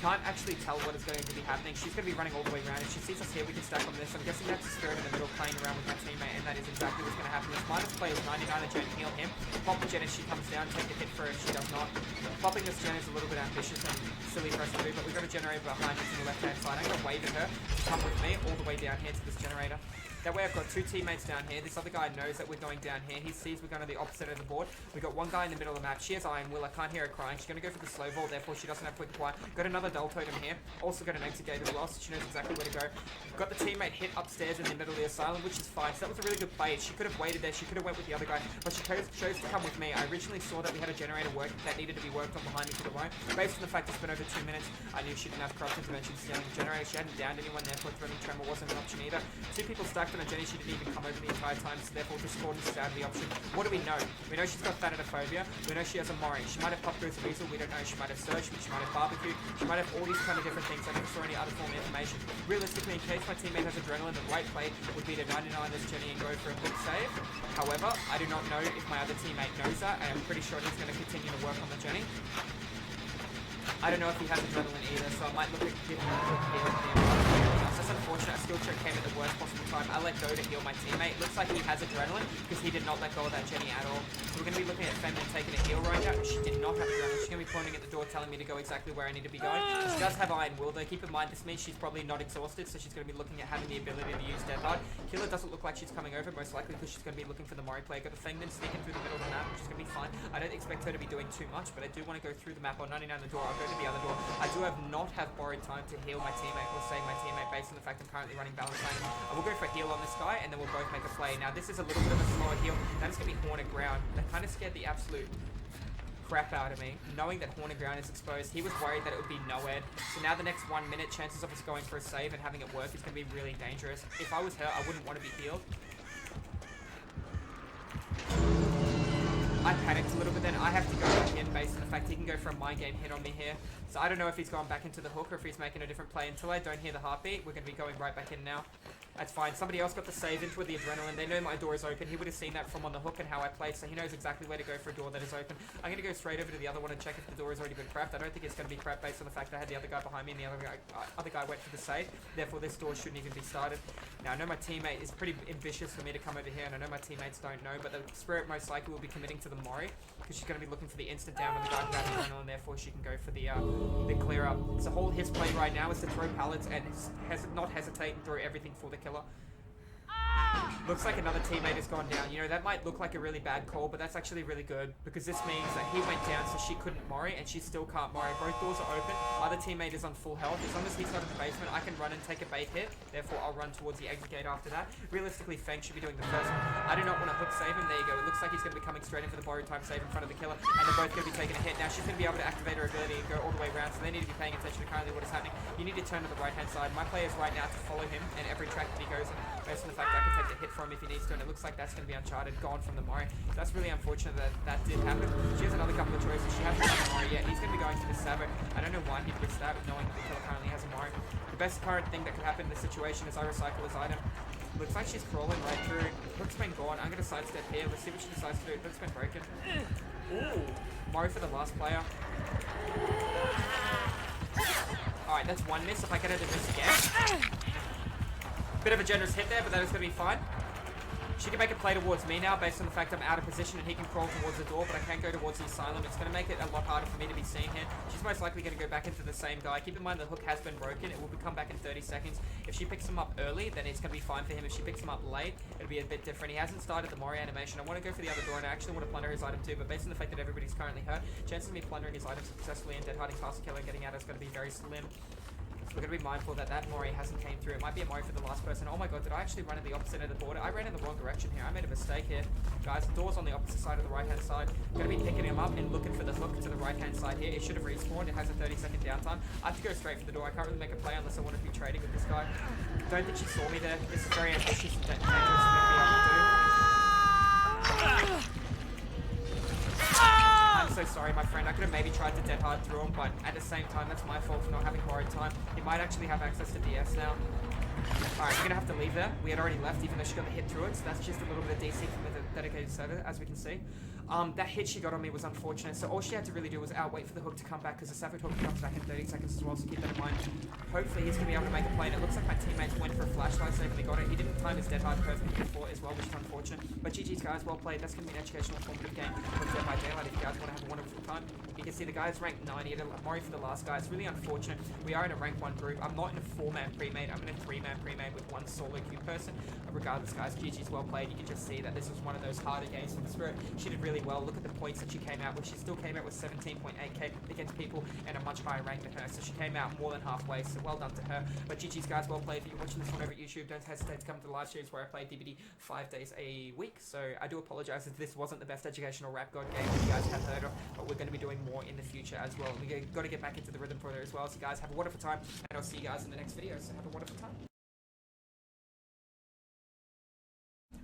Can't actually tell what is going to be happening. She's going to be running all the way around. If she sees us here, we can stack on this. I'm guessing that's a Spirit in the middle playing around with my teammate, and that is exactly what's going to happen. This minus play is 99 and Jen heal him. Pop the Jen as she comes down, take the hit for her if she does not. Popping this Jen is a little bit ambitious and silly for us to do, but we've got a generator behind us on the left-hand side. I'm going to wave at her to come with me all the way down here to this generator. That way I've got two teammates down here. This other guy knows that we're going down here. He sees we're going to the opposite of the board. We've got one guy in the middle of the map. She has Iron Will. I can't hear her crying. She's going to go for the slow ball, therefore she doesn't have quick quiet. Got another dull totem here. Also got an exit gate as well, so she knows exactly where to go. Got the teammate hit upstairs in the middle of the asylum, which is fine. So that was a really good play. She could have waited there. She could have went with the other guy, but she chose to come with me. I originally saw that we had a generator that needed to be worked on behind me to the right. Based on the fact it's been over 2 minutes, I knew she didn't have cross intervention stealing the generator. She hadn't downed anyone, therefore threatening tremor wasn't an option either. Two people stacked on a Jenny. She didn't even come over the entire time, so therefore discordance is out of the option. What do we know? We know she's got thanatophobia. We know she has a Mori. She might have Fungoose weasel. We don't know. She might have Surge. She might have barbecue. She might have all these kind of different things. I never saw any other form of information. Realistically, in case my teammate has adrenaline, the right play would be to 99 this Jenny and go for a quick save. However, I do not know if my other teammate knows that, and I'm pretty sure he's going to continue to work on the Jenny. I don't know if he has adrenaline either, so I might look at giving him a quick heal at the end. That's unfortunate. A skill check came at the worst possible time. I let go to heal my teammate. Looks like he has adrenaline because he did not let go of that Jenny at all. So we're going to be looking at Feminine taking a heal right now. She did not have adrenaline. She's going to be pointing at the door telling me to go exactly where I need to be going. She does have Iron Will though. Keep in mind this means she's probably not exhausted, so she's going to be looking at having the ability to use Dead Hard. Killer doesn't look like she's coming over, most likely because she's going to be looking for the Mori player. Got the Feminine sneaking through the middle of the map, which is going to be fine. I don't expect her to be doing too much, but I do want to go through the map on 99 the door. I'll go to the other door. I do not have borrowed time to heal my teammate or save my teammate based on the fact I'm currently running balance lane. I will go for a heal on this guy, and then we'll both make a play. Now, this is a little bit of a slower heal. That is going to be Haunted Ground. That kind of scared the absolute crap out of me, knowing that Haunted Ground is exposed. He was worried that it would be nowhere. So now the next 1 minute, chances of us going for a save and having it work is going to be really dangerous. If I was her, I wouldn't want to be healed. I panicked a little bit then. I have to go back in based on the fact he can go for a mind game hit on me here. So I don't know if he's gone back into the hook or if he's making a different play. Until I don't hear the heartbeat, we're going to be going right back in now. That's fine. Somebody else got the save into with the adrenaline. They know my door is open. He would have seen that from on the hook and how I played, so he knows exactly where to go for a door that is open. I'm going to go straight over to the other one and check if the door has already been crapped. I don't think it's going to be crapped based on the fact I had the other guy behind me and the other guy went for the save. Therefore, this door shouldn't even be started. Now, I know my teammate is pretty ambitious for me to come over here, and I know my teammates don't know, but the Spirit most likely will be committing to the Mori because she's going to be looking for the instant down on the guy who has adrenaline, therefore she can go for the clear up. So his play right now is to throw pallets and not hesitate and throw everything for the killer. Looks like another teammate has gone down. You know, that might look like a really bad call, but that's actually really good because this means that he went down so she couldn't Mori and she still can't Mori. Both doors are open. Other teammate is on full health. As long as he's not in the basement, I can run and take a bait hit. Therefore, I'll run towards the exit gate after that. Realistically, Feng should be doing the first one. I do not want to hook save him. There you go. It looks like he's going to be coming straight in for the borrowed time save in front of the killer, and they're both going to be taking a hit. Now, she's going to be able to activate her ability and go all the way around, so they need to be paying attention to currently what is happening. You need to turn to the right-hand side. My play is right now to follow him, and every track that he goes in, based on the fact that I can take the hit from him if he needs to, and it looks like that's going to be Uncharted, gone from the Mori. So that's really unfortunate that that did happen. She has another couple of choices. She hasn't done the Mori yet. He's going to be going for the Sabo. I don't know why he risked that, knowing that the killer currently has a Mori. The best current thing that could happen in this situation is I recycle his item. Looks like she's crawling right through. Hook's been gone. I'm going to sidestep here. Let's see what she decides to do. Hook's been broken. Ooh. Mori for the last player. Alright, that's one miss. If I get her to miss again. Bit of a generous hit there, but that is going to be fine. She can make a play towards me now based on the fact I'm out of position and he can crawl towards the door, but I can't go towards the asylum. It's going to make it a lot harder for me to be seen here. She's most likely going to go back into the same guy. Keep in mind the hook has been broken. It will come back in 30 seconds. If she picks him up early, then it's going to be fine for him. If she picks him up late, it'll be a bit different. He hasn't started the Mori animation. I want to go for the other door, and I actually want to plunder his item too, but based on the fact that everybody's currently hurt, chances of me plundering his item successfully and dead harding past the killer and getting out is going to be very slim. We're going to be mindful that that Mori hasn't came through. It might be a Mori for the last person. Oh my god, did I actually run in the opposite end of the border? I ran in the wrong direction here. I made a mistake here. Guys, the door's on the opposite side of the right-hand side. I'm going to be picking him up and looking for the hook to the right-hand side here. It should have respawned. It has a 30-second downtime. I have to go straight for the door. I can't really make a play unless I want to be trading with this guy. Don't think she saw me there. This is very ambitious and dangerous for me to be able to do. I'm so sorry, my friend. I could have maybe tried to dead hard through him, but at the same time, that's my fault for not having borrowed time. He might actually have access to DS now. Alright, we're gonna have to leave there. We had already left, even though she got the hit through it, so that's just a little bit of DC from the dedicated server, as we can see. That hit she got on me was unfortunate, so all she had to really do was outwait for the hook to come back, because the Savage hook comes back in 30 seconds as well, so keep that in mind. Hopefully he's going to be able to make a play, and it looks like my teammates went for a flashlight save and they got it. He didn't time his dead hard perfectly before as well, which is unfortunate. But GG's guys, well played. That's going to be an educational, informative game for Dead by Daylight if you guys want to have a wonderful time. You can see the guy's ranked 90 at Mori for the last guy. It's really unfortunate. We are in a rank 1 group. I'm not in a 4-man pre-made. I'm in a 3-man pre-made with 1 solo queue person. Regardless, guys, GG's well played. You can just see that this was one of those harder games for the Spirit. She did really well. Look at the points that she came out with. She still came out with 17.8k against people and a much higher rank than her. So she came out more than halfway. So well done to her. But GG's guys, well played. If you're watching this one over at YouTube, don't hesitate to come to the live streams where I play DBD 5 days a week. So I do apologize if this wasn't the best educational rap god game that you guys have heard of, but we're going to be doing more in the future as well. We got to get back into the rhythm for there as well. So guys, have a wonderful time, and I'll see you guys in the next video. So have a wonderful time.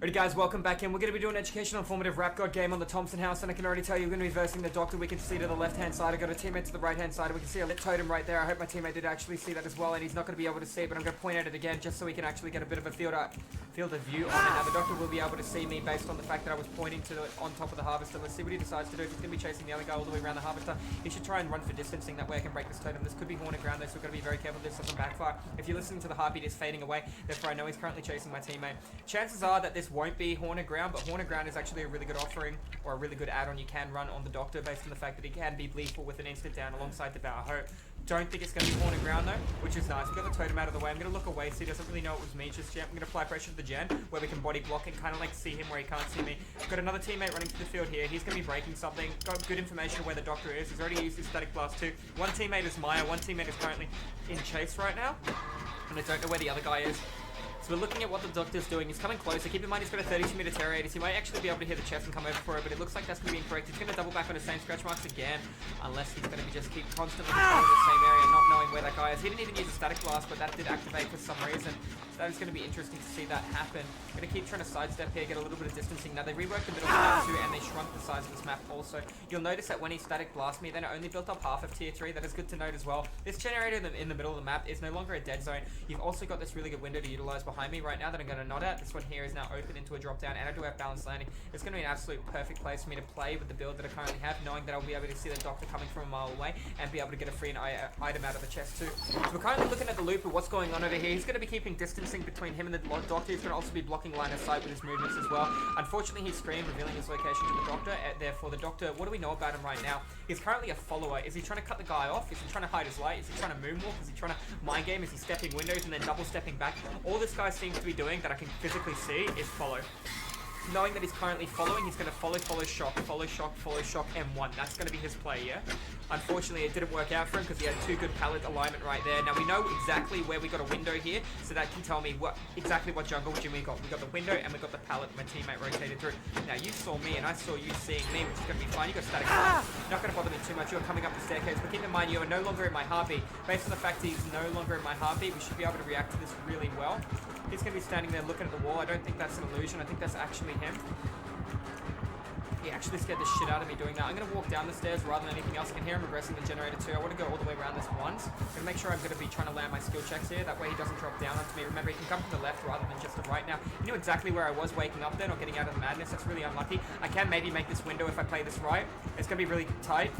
Alright guys, welcome back in. We're going to be doing an educational informative rap god game on the Thompson house, and I can already tell you we're going to be versing the Doctor. We can see to the left hand side, I got a teammate to the right hand side, we can see a lit totem right there. I hope my teammate did actually see that as well, and he's not going to be able to see it, but I'm going to point at it again just so we can actually get a bit of a field of view on it. Now the Doctor will be able to see me based on the fact that I was pointing to on top of the harvester. Let's see what he decides to do. If he's going to be chasing the other guy all the way around the harvester, he should try and run for distancing, that way I can break this totem. This could be haunted ground though, so we've got to be very careful this doesn't backfire. If you're listening to the heartbeat, it's fading away, therefore I know he's currently chasing my teammate. Chances are that this won't be haunted ground, but haunted ground is actually a really good offering, or a really good add-on you can run on the Doctor based on the fact that he can be lethal with an instant down alongside the Bower Hope. Don't think it's going to be haunted ground though, which is nice. We've got the totem out of the way. I'm going to look away so he doesn't really know it was me just yet. I'm going to apply pressure to the gen where we can body block and kind of like see him where he can't see me. We've got another teammate running through the field here. He's going to be breaking something. Got good information of where the Doctor is. He's already used his static blast too. One teammate is Maya. One teammate is currently in chase right now, and I don't know where the other guy is. So we're looking at what the Doctor's doing. He's coming closer. Keep in mind he's got a 32-meter terror radius. He might actually be able to hit the chest and come over for it, but it looks like that's going to be incorrect. He's going to double back on the same scratch marks again, unless he's going to be just keep constantly controlling the same area, not knowing where that guy is. He didn't even use a static blast, but that did activate for some reason. So that is going to be interesting to see that happen. I'm going to keep trying to sidestep here, get a little bit of distancing. Now they reworked the middle of the map too, and they shrunk the size of this map also. You'll notice that when he static blast me, then it only built up half of tier 3. That is good to note as well. This generator in the middle of the map is no longer a dead zone. You've also got this really good window to utilize behind me right now that I'm going to nod at. This one here is now open into a drop down, and I do have balanced landing. It's going to be an absolute perfect place for me to play with the build that I currently have, knowing that I'll be able to see the Doctor coming from a mile away and be able to get a free item out of the chest too. So we're currently looking at the loop of what's going on over here. He's going to be keeping distancing between him and the Doctor. He's going to also be blocking line of sight with his movements as well. Unfortunately, he screamed, revealing his location to the Doctor. Therefore, the Doctor, what do we know about him right now? He's currently a follower. Is he trying to cut the guy off? Is he trying to hide his light? Is he trying to moonwalk? Is he trying to mind game? Is he stepping windows and then double stepping back? All this guy seems to be doing that I can physically see is follow. Knowing that he's currently following, he's going to follow, shock, M1. That's going to be his play, yeah? Unfortunately, it didn't work out for him because he had 2 good pallet alignment right there. Now, we know exactly where we got a window here, so that can tell me exactly what jungle gym we got. We got the window and we got the pallet my teammate rotated through. Now, you saw me and I saw you seeing me, which is going to be fine. You got static blast. Not going to bother me too much. You're coming up the staircase, but keep in mind, you are no longer in my heartbeat. Based on the fact he's no longer in my heartbeat, we should be able to react to this really well. He's going to be standing there looking at the wall. I don't think that's an illusion. I think that's actually him. He actually scared the shit out of me doing that. I'm going to walk down the stairs rather than anything else. I can hear him regressing the generator too. I want to go all the way around this once. I'm going to make sure I'm going to be trying to land my skill checks here. That way he doesn't drop down onto me. Remember, he can come from the left rather than just the right. Now, he knew exactly where I was waking up then or getting out of the madness. That's really unlucky. I can maybe make this window if I play this right. It's going to be really tight.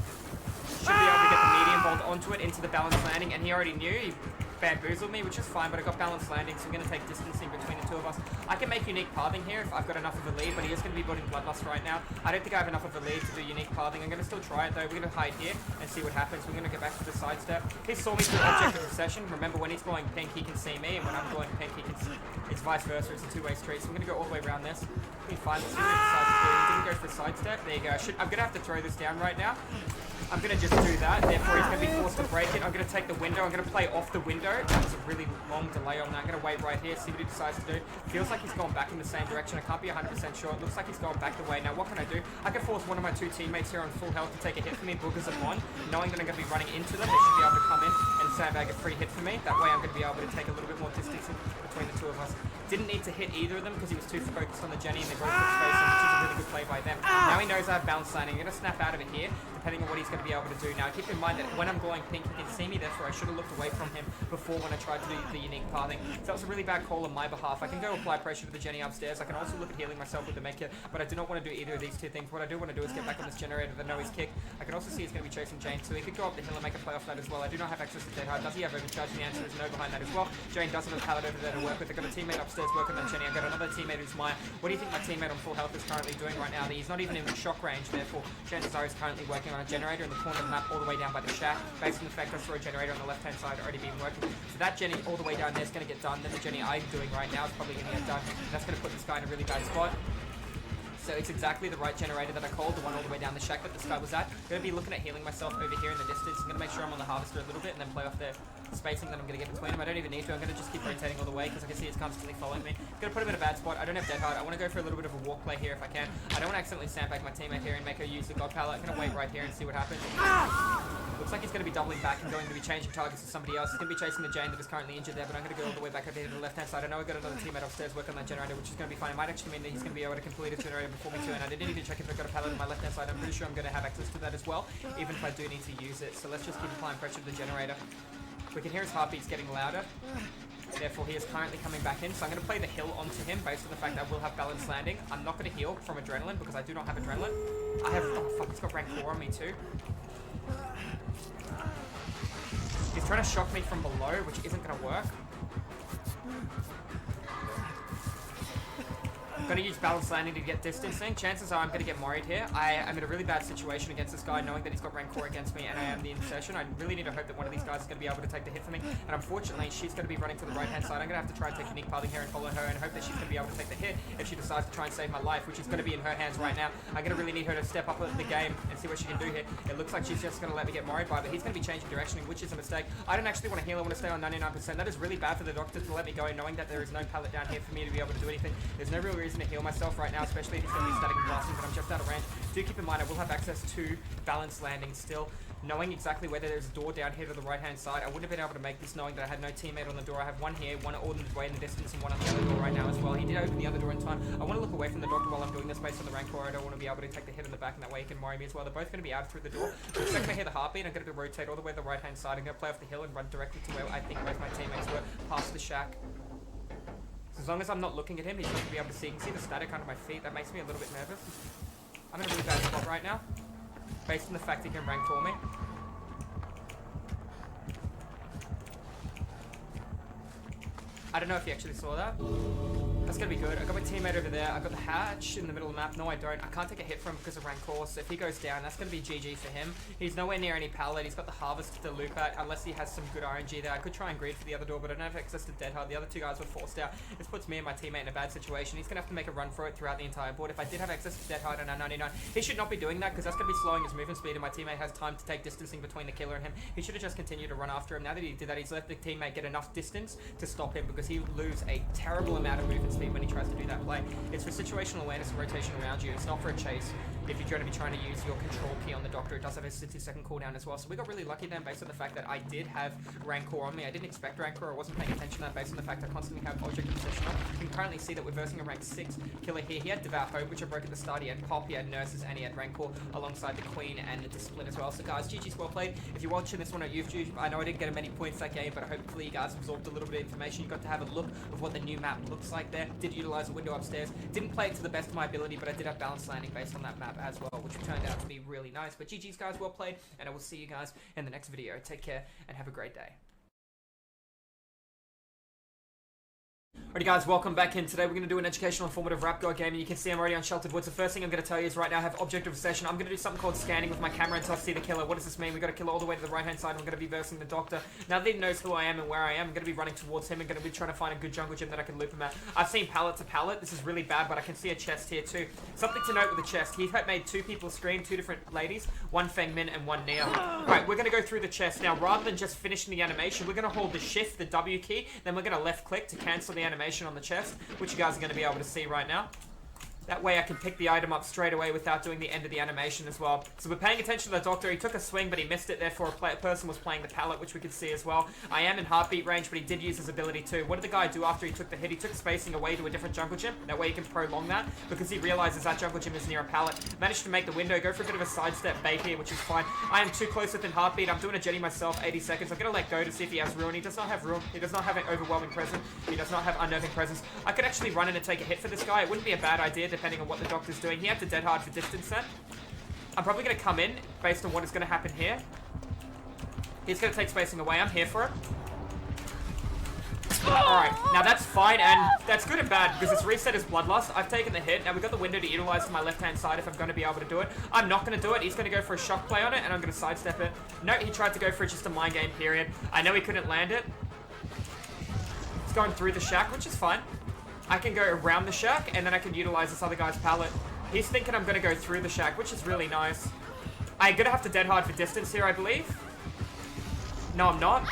Should be able to get the medium bolt onto it into the balanced landing. And he already knew. He bamboozled me, which is fine, but I got balanced landing, so I'm going to take distancing between the two of us. I can make unique pathing here if I've got enough of a lead, but he is going to be building bloodlust right now. I don't think I have enough of a lead to do unique pathing. I'm going to still try it though. We're going to hide here and see what happens. We're going to go back to the sidestep. He saw me through object of obsession. Remember, when he's glowing pink, he can see me, and when I'm glowing pink, he can see. It's vice versa. It's a two-way street. So I'm going to go all the way around this. Be fine. Let's see what he decides to do. He didn't go for a sidestep. There you go. I'm going to have to throw this down right now. I'm going to just do that, therefore he's going to be forced to break it. I'm going to take the window, I'm going to play off the window. That was a really long delay on that. I'm going to wait right here, see what he decides to do. Feels like he's going back in the same direction. I can't be 100% sure. It looks like he's going back the way. Now what can I do? I can force one of my 2 teammates here on full health to take a hit for me, boogers upon, knowing that I'm going to be running into them. They should be able to come in and sandbag a free hit for me. That way I'm going to be able to take a little bit more distance between the two of us. Didn't need to hit either of them because he was too focused on the Jenny and they both took space, which is a really good play by them. Now he knows I have balance landing. I'm going to snap out of it here, depending on what he's going to be able to do. Now, keep in mind that when I'm glowing pink, he can see me, therefore I should have looked away from him before when I tried to do the unique pathing. So that was a really bad call on my behalf. I can go apply pressure to the Jenny upstairs. I can also look at healing myself with the Medkit, but I do not want to do either of these two things. What I do want to do is get back on this generator that I know he's kicked. I can also see he's going to be chasing Jane, so he could go up the hill and make a play off that as well. I do not have access to Dead Hard. Does he have overcharge? The answer is no behind that as well. Jane doesn't have a pallet over there to work with. I've got a teammate upstairs working on Jenny. I've got another teammate who's Maya. What do you think my teammate on full health is currently doing right now? He's not even in shock range, therefore chances are he's currently working on a generator in the corner of the map all the way down by the shack. Based on the fact I saw a generator on the left hand side already being working. So that Jenny all the way down there is going to get done. Then the Jenny I'm doing right now is probably going to get done. And that's going to put this guy in a really bad spot. So it's exactly the right generator that I called, the one all the way down the shack that this guy was at. I'm going to be looking at healing myself over here in the distance. I'm going to make sure I'm on the harvester a little bit and then play off the spacing that I'm going to get between them. I don't even need to. I'm going to just keep rotating all the way because I can see it's constantly following me. I'm going to put him in a bad spot. I don't have Dead Hard. I want to go for a little bit of a walk play here if I can. I don't want to accidentally sandbag my teammate here and make her use the God Pallet. I'm going to wait right here and see what happens. Looks like he's going to be doubling back and going to be changing targets to somebody else. He's going to be chasing the Jane that is currently injured there, but I'm going to go all the way back over here to the left-hand side. I know I've got another teammate upstairs working on that generator, which is going to be fine. It might actually mean that he's going to be able to complete his generator before me too, and I didn't even check if I've got a pallet on my left-hand side. I'm pretty sure I'm going to have access to that as well, even if I do need to use it. So let's just keep applying pressure to the generator. We can hear his heartbeats getting louder. Therefore, he is currently coming back in. So I'm going to play the hill onto him based on the fact that I will have balanced landing. I'm not going to heal from adrenaline because I do not have adrenaline. I have... Oh, fuck. He's got rank 4 on me too. He's trying to shock me from below, which isn't going to work. I'm going to use balance landing to get distancing. Chances are I'm going to get Mori'd here. I am in a really bad situation against this guy, knowing that he's got rank 4 against me and I am the insertion. I really need to hope that one of these guys is going to be able to take the hit for me. And unfortunately, she's going to be running to the right-hand side. I'm going to have to try and take unique pathing here and follow her and hope that she's going to be able to take the hit if she decides to try and save my life, which is going to be in her hands right now. I'm going to really need her to step up the game and see what she can do here. It looks like she's just going to let me get Mori'd by, but he's going to be changing direction, which is a mistake. I don't actually want to heal. I want to stay on 99%. That is really bad for the doctor to let me go, knowing that there is no pallet down here for me to be able to do anything. There's no real reason to heal myself right now, especially if he's going to be static and blasting, but I'm just out of range. Do keep in mind I will have access to balance landing still. Knowing exactly whether there's a door down here to the right-hand side, I wouldn't have been able to make this knowing that I had no teammate on the door. I have one here, one all the way in the distance, and one on the other door right now as well. He did open the other door in time. I want to look away from the doctor while I'm doing this based on the rank 4. I don't want to be able to take the hit in the back, and that way he can worry me as well. They're both going to be out through the door. The second I hear the heartbeat, I'm going to rotate all the way to the right-hand side. I'm going to play off the hill and run directly to where I think both my teammates were, past the shack. As long as I'm not looking at him, he's not going to be able to see. You can see the static under my feet. That makes me a little bit nervous. I'm in a really bad spot right now, based on the fact he can rank for me. I don't know if you actually saw that. That's going to be good. I got my teammate over there. I got the hatch in the middle of the map. No, I don't. I can't take a hit from him because of rank 4. So if he goes down, that's going to be GG for him. He's nowhere near any pallet. He's got the harvest to loop at, unless he has some good RNG there. I could try and greed for the other door, but I don't have access to Dead Hard. The other two guys were forced out. This puts me and my teammate in a bad situation. He's going to have to make a run for it throughout the entire board. If I did have access to Dead Hard and a 99, he should not be doing that because that's going to be slowing his movement speed and my teammate has time to take distancing between the killer and him. He should have just continued to run after him. Now that he did that, he's let the teammate get enough distance to stop him because he would lose a terrible amount of movement speed when he tries to do that play. It's for situational awareness and rotation around you. It's not for a chase. If you're going to be trying to use your control key on the doctor, it does have a 60-second cooldown as well. So we got really lucky then based on the fact that I did have Rancor on me. I didn't expect Rancor. I wasn't paying attention to that based on the fact I constantly have object obsession on. You can currently see that we're versing a rank 6 killer here. He had Devour Hope, which I broke at the start. He had Pop, he had Nurses, and he had Rancor alongside the Queen and the Discipline as well. So guys, GG's well played. If you're watching this one on YouTube, I know I didn't get many points that game, but hopefully you guys absorbed a little bit of information. You got to have a look of what the new map looks like there. Did utilize a window upstairs. Didn't play it to the best of my ability, but I did have balanced landing based on that map as well, which turned out to be really nice. But GG's guys, well played, and I will see you guys in the next video. Take care and have a great day. Alrighty guys, welcome back in. Today we're going to do an educational informative rap god game, and you can see I'm already on Sheltered Woods. The first thing I'm going to tell you is right now I have object of obsession. I'm going to do something called scanning with my camera until I see the killer. What does this mean? We've got to kill all the way to the right hand side, and we're going to be versing the doctor. Now that he knows who I am and where I am, I'm going to be running towards him and going to be trying to find a good jungle gym that I can loop him at. I've seen pallet to pallet. This is really bad, but I can see a chest here too. Something to note with the chest. He had made two people scream, two different ladies, one Feng Min and one Nia. Right, we're going to go through the chest. Now, rather than just finishing the animation, we're going to hold the shift, the W key, then we're going to left click to cancel the animation on the chest, which you guys are going to be able to see right now. That way I can pick the item up straight away without doing the end of the animation as well. So we're paying attention to the doctor. He took a swing, but he missed it. Therefore, a person was playing the pallet, which we could see as well. I am in heartbeat range, but he did use his ability too. What did the guy do after he took the hit? He took spacing away to a different jungle gym. That way he can prolong that, because he realizes that jungle gym is near a pallet. Managed to make the window, go for a bit of a sidestep bait here, which is fine. I am too close within heartbeat. I'm doing a Jetty myself, 80 seconds. I'm going to let go to see if he has ruin. He does not have ruin. He does not have an overwhelming presence. He does not have unnerving presence. I could actually run in and take a hit for this guy. It wouldn't be a bad idea, depending on what the doctor's doing. He had to dead hard for distance then. I'm probably going to come in based on what is going to happen here. He's going to take spacing away. I'm here for it. Alright, now that's fine, and that's good and bad, because it's reset his bloodlust. I've taken the hit. Now we've got the window to utilize to my left-hand side if I'm going to be able to do it. I'm not going to do it. He's going to go for a shock play on it, and I'm going to sidestep it. No, he tried to go for just a mind game period. I know he couldn't land it. It's going through the shack, which is fine. I can go around the shack, and then I can utilize this other guy's pallet. He's thinking I'm going to go through the shack, which is really nice. I'm going to have to dead hard for distance here, I believe. No, I'm not.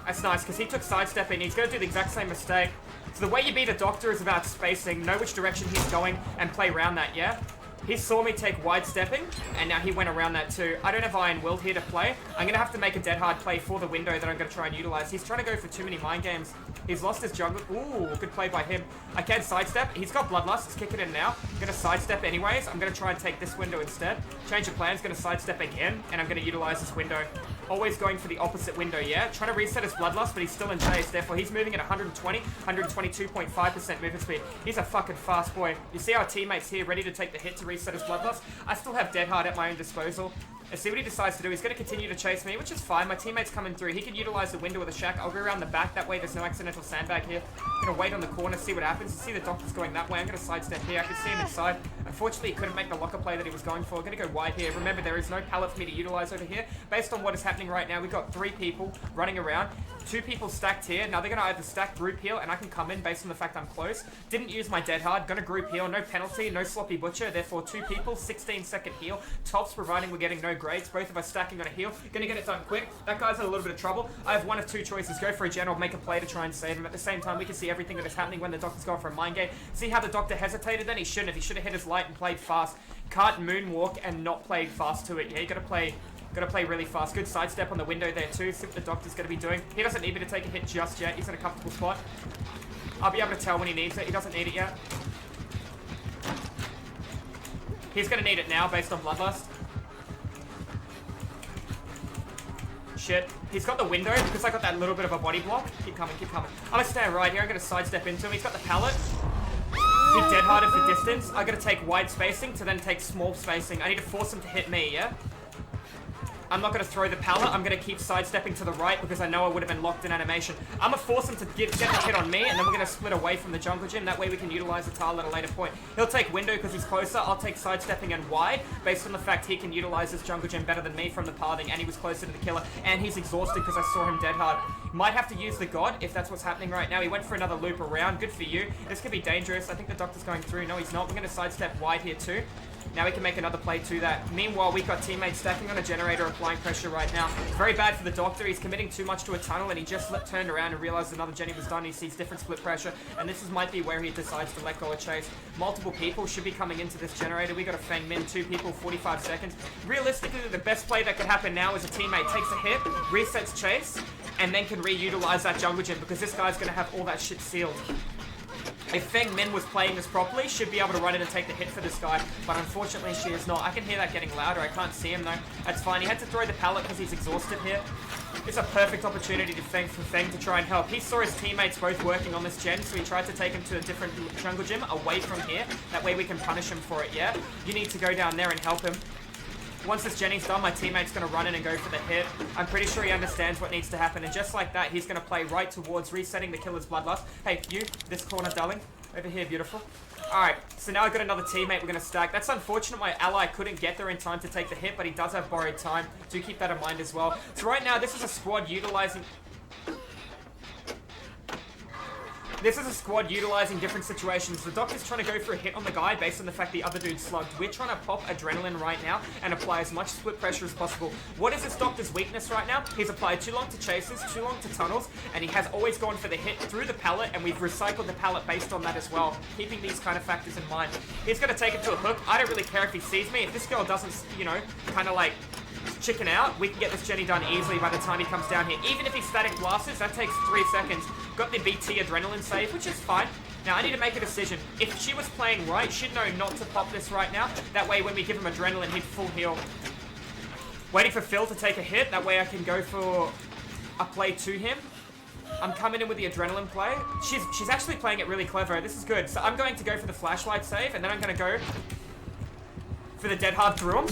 That's nice, because he took sidestepping. He's going to do the exact same mistake. So the way you beat a doctor is about spacing, know which direction he's going, and play around that, yeah? He saw me take wide stepping, and now he went around that too. I don't have Iron Will here to play. I'm going to have to make a dead hard play for the window that I'm going to try and utilize. He's trying to go for too many mind games. He's lost his jungle. Ooh, good play by him. I can sidestep. He's got Bloodlust. He's kicking in now. I'm going to sidestep anyways. I'm going to try and take this window instead. Change of plans. Going to sidestep again, and I'm going to utilize this window. Always going for the opposite window, yeah? Trying to reset his Bloodlust, but he's still in chase. Therefore, he's moving at 120, 122.5% movement speed. He's a fucking fast boy. You see our teammates here ready to take the hit to reset his Bloodlust? I still have Dead Hard at my own disposal. Let's see what he decides to do. He's going to continue to chase me, which is fine. My teammate's coming through. He can utilize the window of the shack. I'll go around the back. That way there's no accidental sandbag here. I'm going to wait on the corner, see what happens. You see the doctor's going that way. I'm going to sidestep here. I can see him inside. Unfortunately, he couldn't make the locker play that he was going for. I'm going to go wide here. Remember, there is no pallet for me to utilize over here. Based on what is happening right now, we've got 3 people running around. 2 people stacked here. Now they're going to either stack group heal, and I can come in based on the fact I'm close. Didn't use my dead hard. Going to group heal. No penalty. No sloppy butcher. Therefore, 2 people. 16-second heal. Tops providing we're getting no grades. Both of us stacking on a heal. Gonna get it done quick. That guy's in a little bit of trouble. I have one of 2 choices. Go for a gen or make a play to try and save him. At the same time, we can see everything that is happening when the doctor's going for a mind game. See how the doctor hesitated then? He shouldn't have. He should have hit his light and played fast. Can't moonwalk and not play fast to it. Yeah, you gotta play really fast. Good sidestep on the window there too. See what the doctor's going to be doing. He doesn't need me to take a hit just yet. He's in a comfortable spot. I'll be able to tell when he needs it. He doesn't need it yet. He's going to need it now based on Bloodlust. Shit. He's got the window because I got that little bit of a body block. Keep coming, keep coming. I'm going to stand right here. I'm going to sidestep into him. He's got the pallet. He dead harded for distance. I'm going to take wide spacing to then take small spacing. I need to force him to hit me, yeah? I'm not going to throw the pallet. I'm going to keep sidestepping to the right because I know I would have been locked in animation. I'm going to force him to get the hit on me, and then we're going to split away from the jungle gym. That way we can utilize the tile at a later point. He'll take window because he's closer. I'll take sidestepping and wide based on the fact he can utilize this jungle gym better than me from the pathing, and he was closer to the killer, and he's exhausted because I saw him dead hard. Might have to use the god if that's what's happening right now. He went for another loop around. Good for you. This could be dangerous. I think the doctor's going through. No, he's not. We're going to sidestep wide here too. Now we can make another play to that. Meanwhile, we've got teammates stacking on a generator, applying pressure right now. It's very bad for the doctor. He's committing too much to a tunnel, and he just turned around and realized another Jenny was done. He sees different split pressure, and this might be where he decides to let go of chase. Multiple people should be coming into this generator. We got a Feng Min, 2 people, 45 seconds. Realistically, the best play that could happen now is a teammate takes a hit, resets chase, and then can reutilize that jungle gym because this guy's going to have all that shit sealed. If Feng Min was playing this properly, she'd be able to run in and take the hit for this guy, but unfortunately she is not. I can hear that getting louder. I can't see him though. That's fine. He had to throw the pallet because he's exhausted here. It's a perfect opportunity for Feng to try and help. He saw his teammates both working on this gen, so he tried to take him to a different jungle gym away from here. That way we can punish him for it, yeah? You need to go down there and help him. Once this Jenny's done, my teammate's going to run in and go for the hit. I'm pretty sure he understands what needs to happen. And just like that, he's going to play right towards resetting the killer's bloodlust. Hey, you, this corner, darling. Over here, beautiful. Alright, so now I've got another teammate we're going to stack. That's unfortunate my ally couldn't get there in time to take the hit, but he does have borrowed time. Do keep that in mind as well. So right now, this is a squad utilizing... This is a squad utilizing different situations. The doctor's trying to go for a hit on the guy based on the fact the other dude slugged. We're trying to pop adrenaline right now and apply as much split pressure as possible. What is this doctor's weakness right now? He's applied too long to chases, too long to tunnels, and he has always gone for the hit through the pallet, and we've recycled the pallet based on that as well, keeping these kind of factors in mind. He's going to take it to a hook. I don't really care if he sees me. If this girl doesn't, you know, kind of like chicken out, we can get this Jenny done easily by the time he comes down here. Even if he static blasts, that takes 3 seconds. Got the BT adrenaline save, which is fine. Now I need to make a decision. If she was playing right, she'd know not to pop this right now. That way when we give him adrenaline, he'd full heal. Waiting for Phil to take a hit. That way I can go for a play to him. I'm coming in with the adrenaline play. She's actually playing it really clever. This is good. So I'm going to go for the flashlight save, and then I'm going to go for the dead hard through him.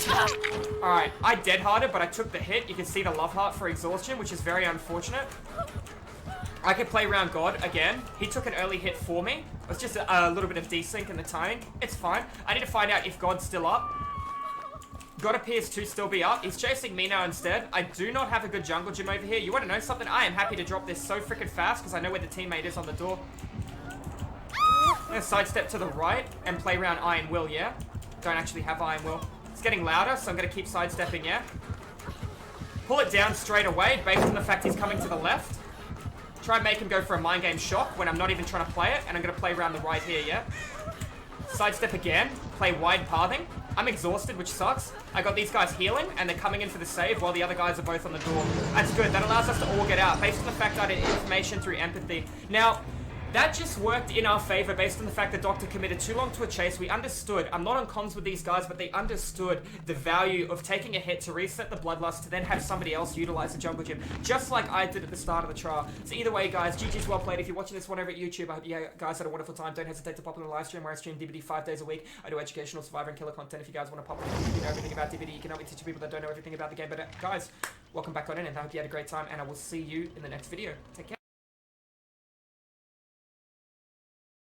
Alright, I dead harded, but I took the hit. You can see the love heart for exhaustion, which is very unfortunate. I can play round God again. He took an early hit for me. It was just a little bit of desync in the timing. It's fine. I need to find out if God's still up. God appears to still be up. He's chasing me now instead. I do not have a good jungle gym over here. You want to know something? I am happy to drop this so freaking fast because I know where the teammate is on the door. I'm going to sidestep to the right and play around Iron Will, yeah? Don't actually have Iron Will. It's getting louder, so I'm going to keep sidestepping, yeah? Pull it down straight away based on the fact he's coming to the left. Try and make him go for a mind game shock when I'm not even trying to play it, and I'm going to play around the right here, yeah? Sidestep again, play wide pathing. I'm exhausted, which sucks. I got these guys healing, and they're coming in for the save while the other guys are both on the door. That's good. That allows us to all get out based on the fact that I did information through empathy. Now, that just worked in our favor based on the fact the doctor committed too long to a chase. We understood. I'm not on comms with these guys, but they understood the value of taking a hit to reset the bloodlust to then have somebody else utilize the jungle gym, just like I did at the start of the trial. So either way, guys, GG's well played. If you're watching this one over at YouTube, I hope you guys had a wonderful time. Don't hesitate to pop in the live stream where I stream DBD 5 days a week. I do educational survivor and killer content. If you guys want to pop in, if you know everything about DBD, you can help me teach people that don't know everything about the game. But guys, welcome back on in, and I hope you had a great time, and I will see you in the next video. Take care.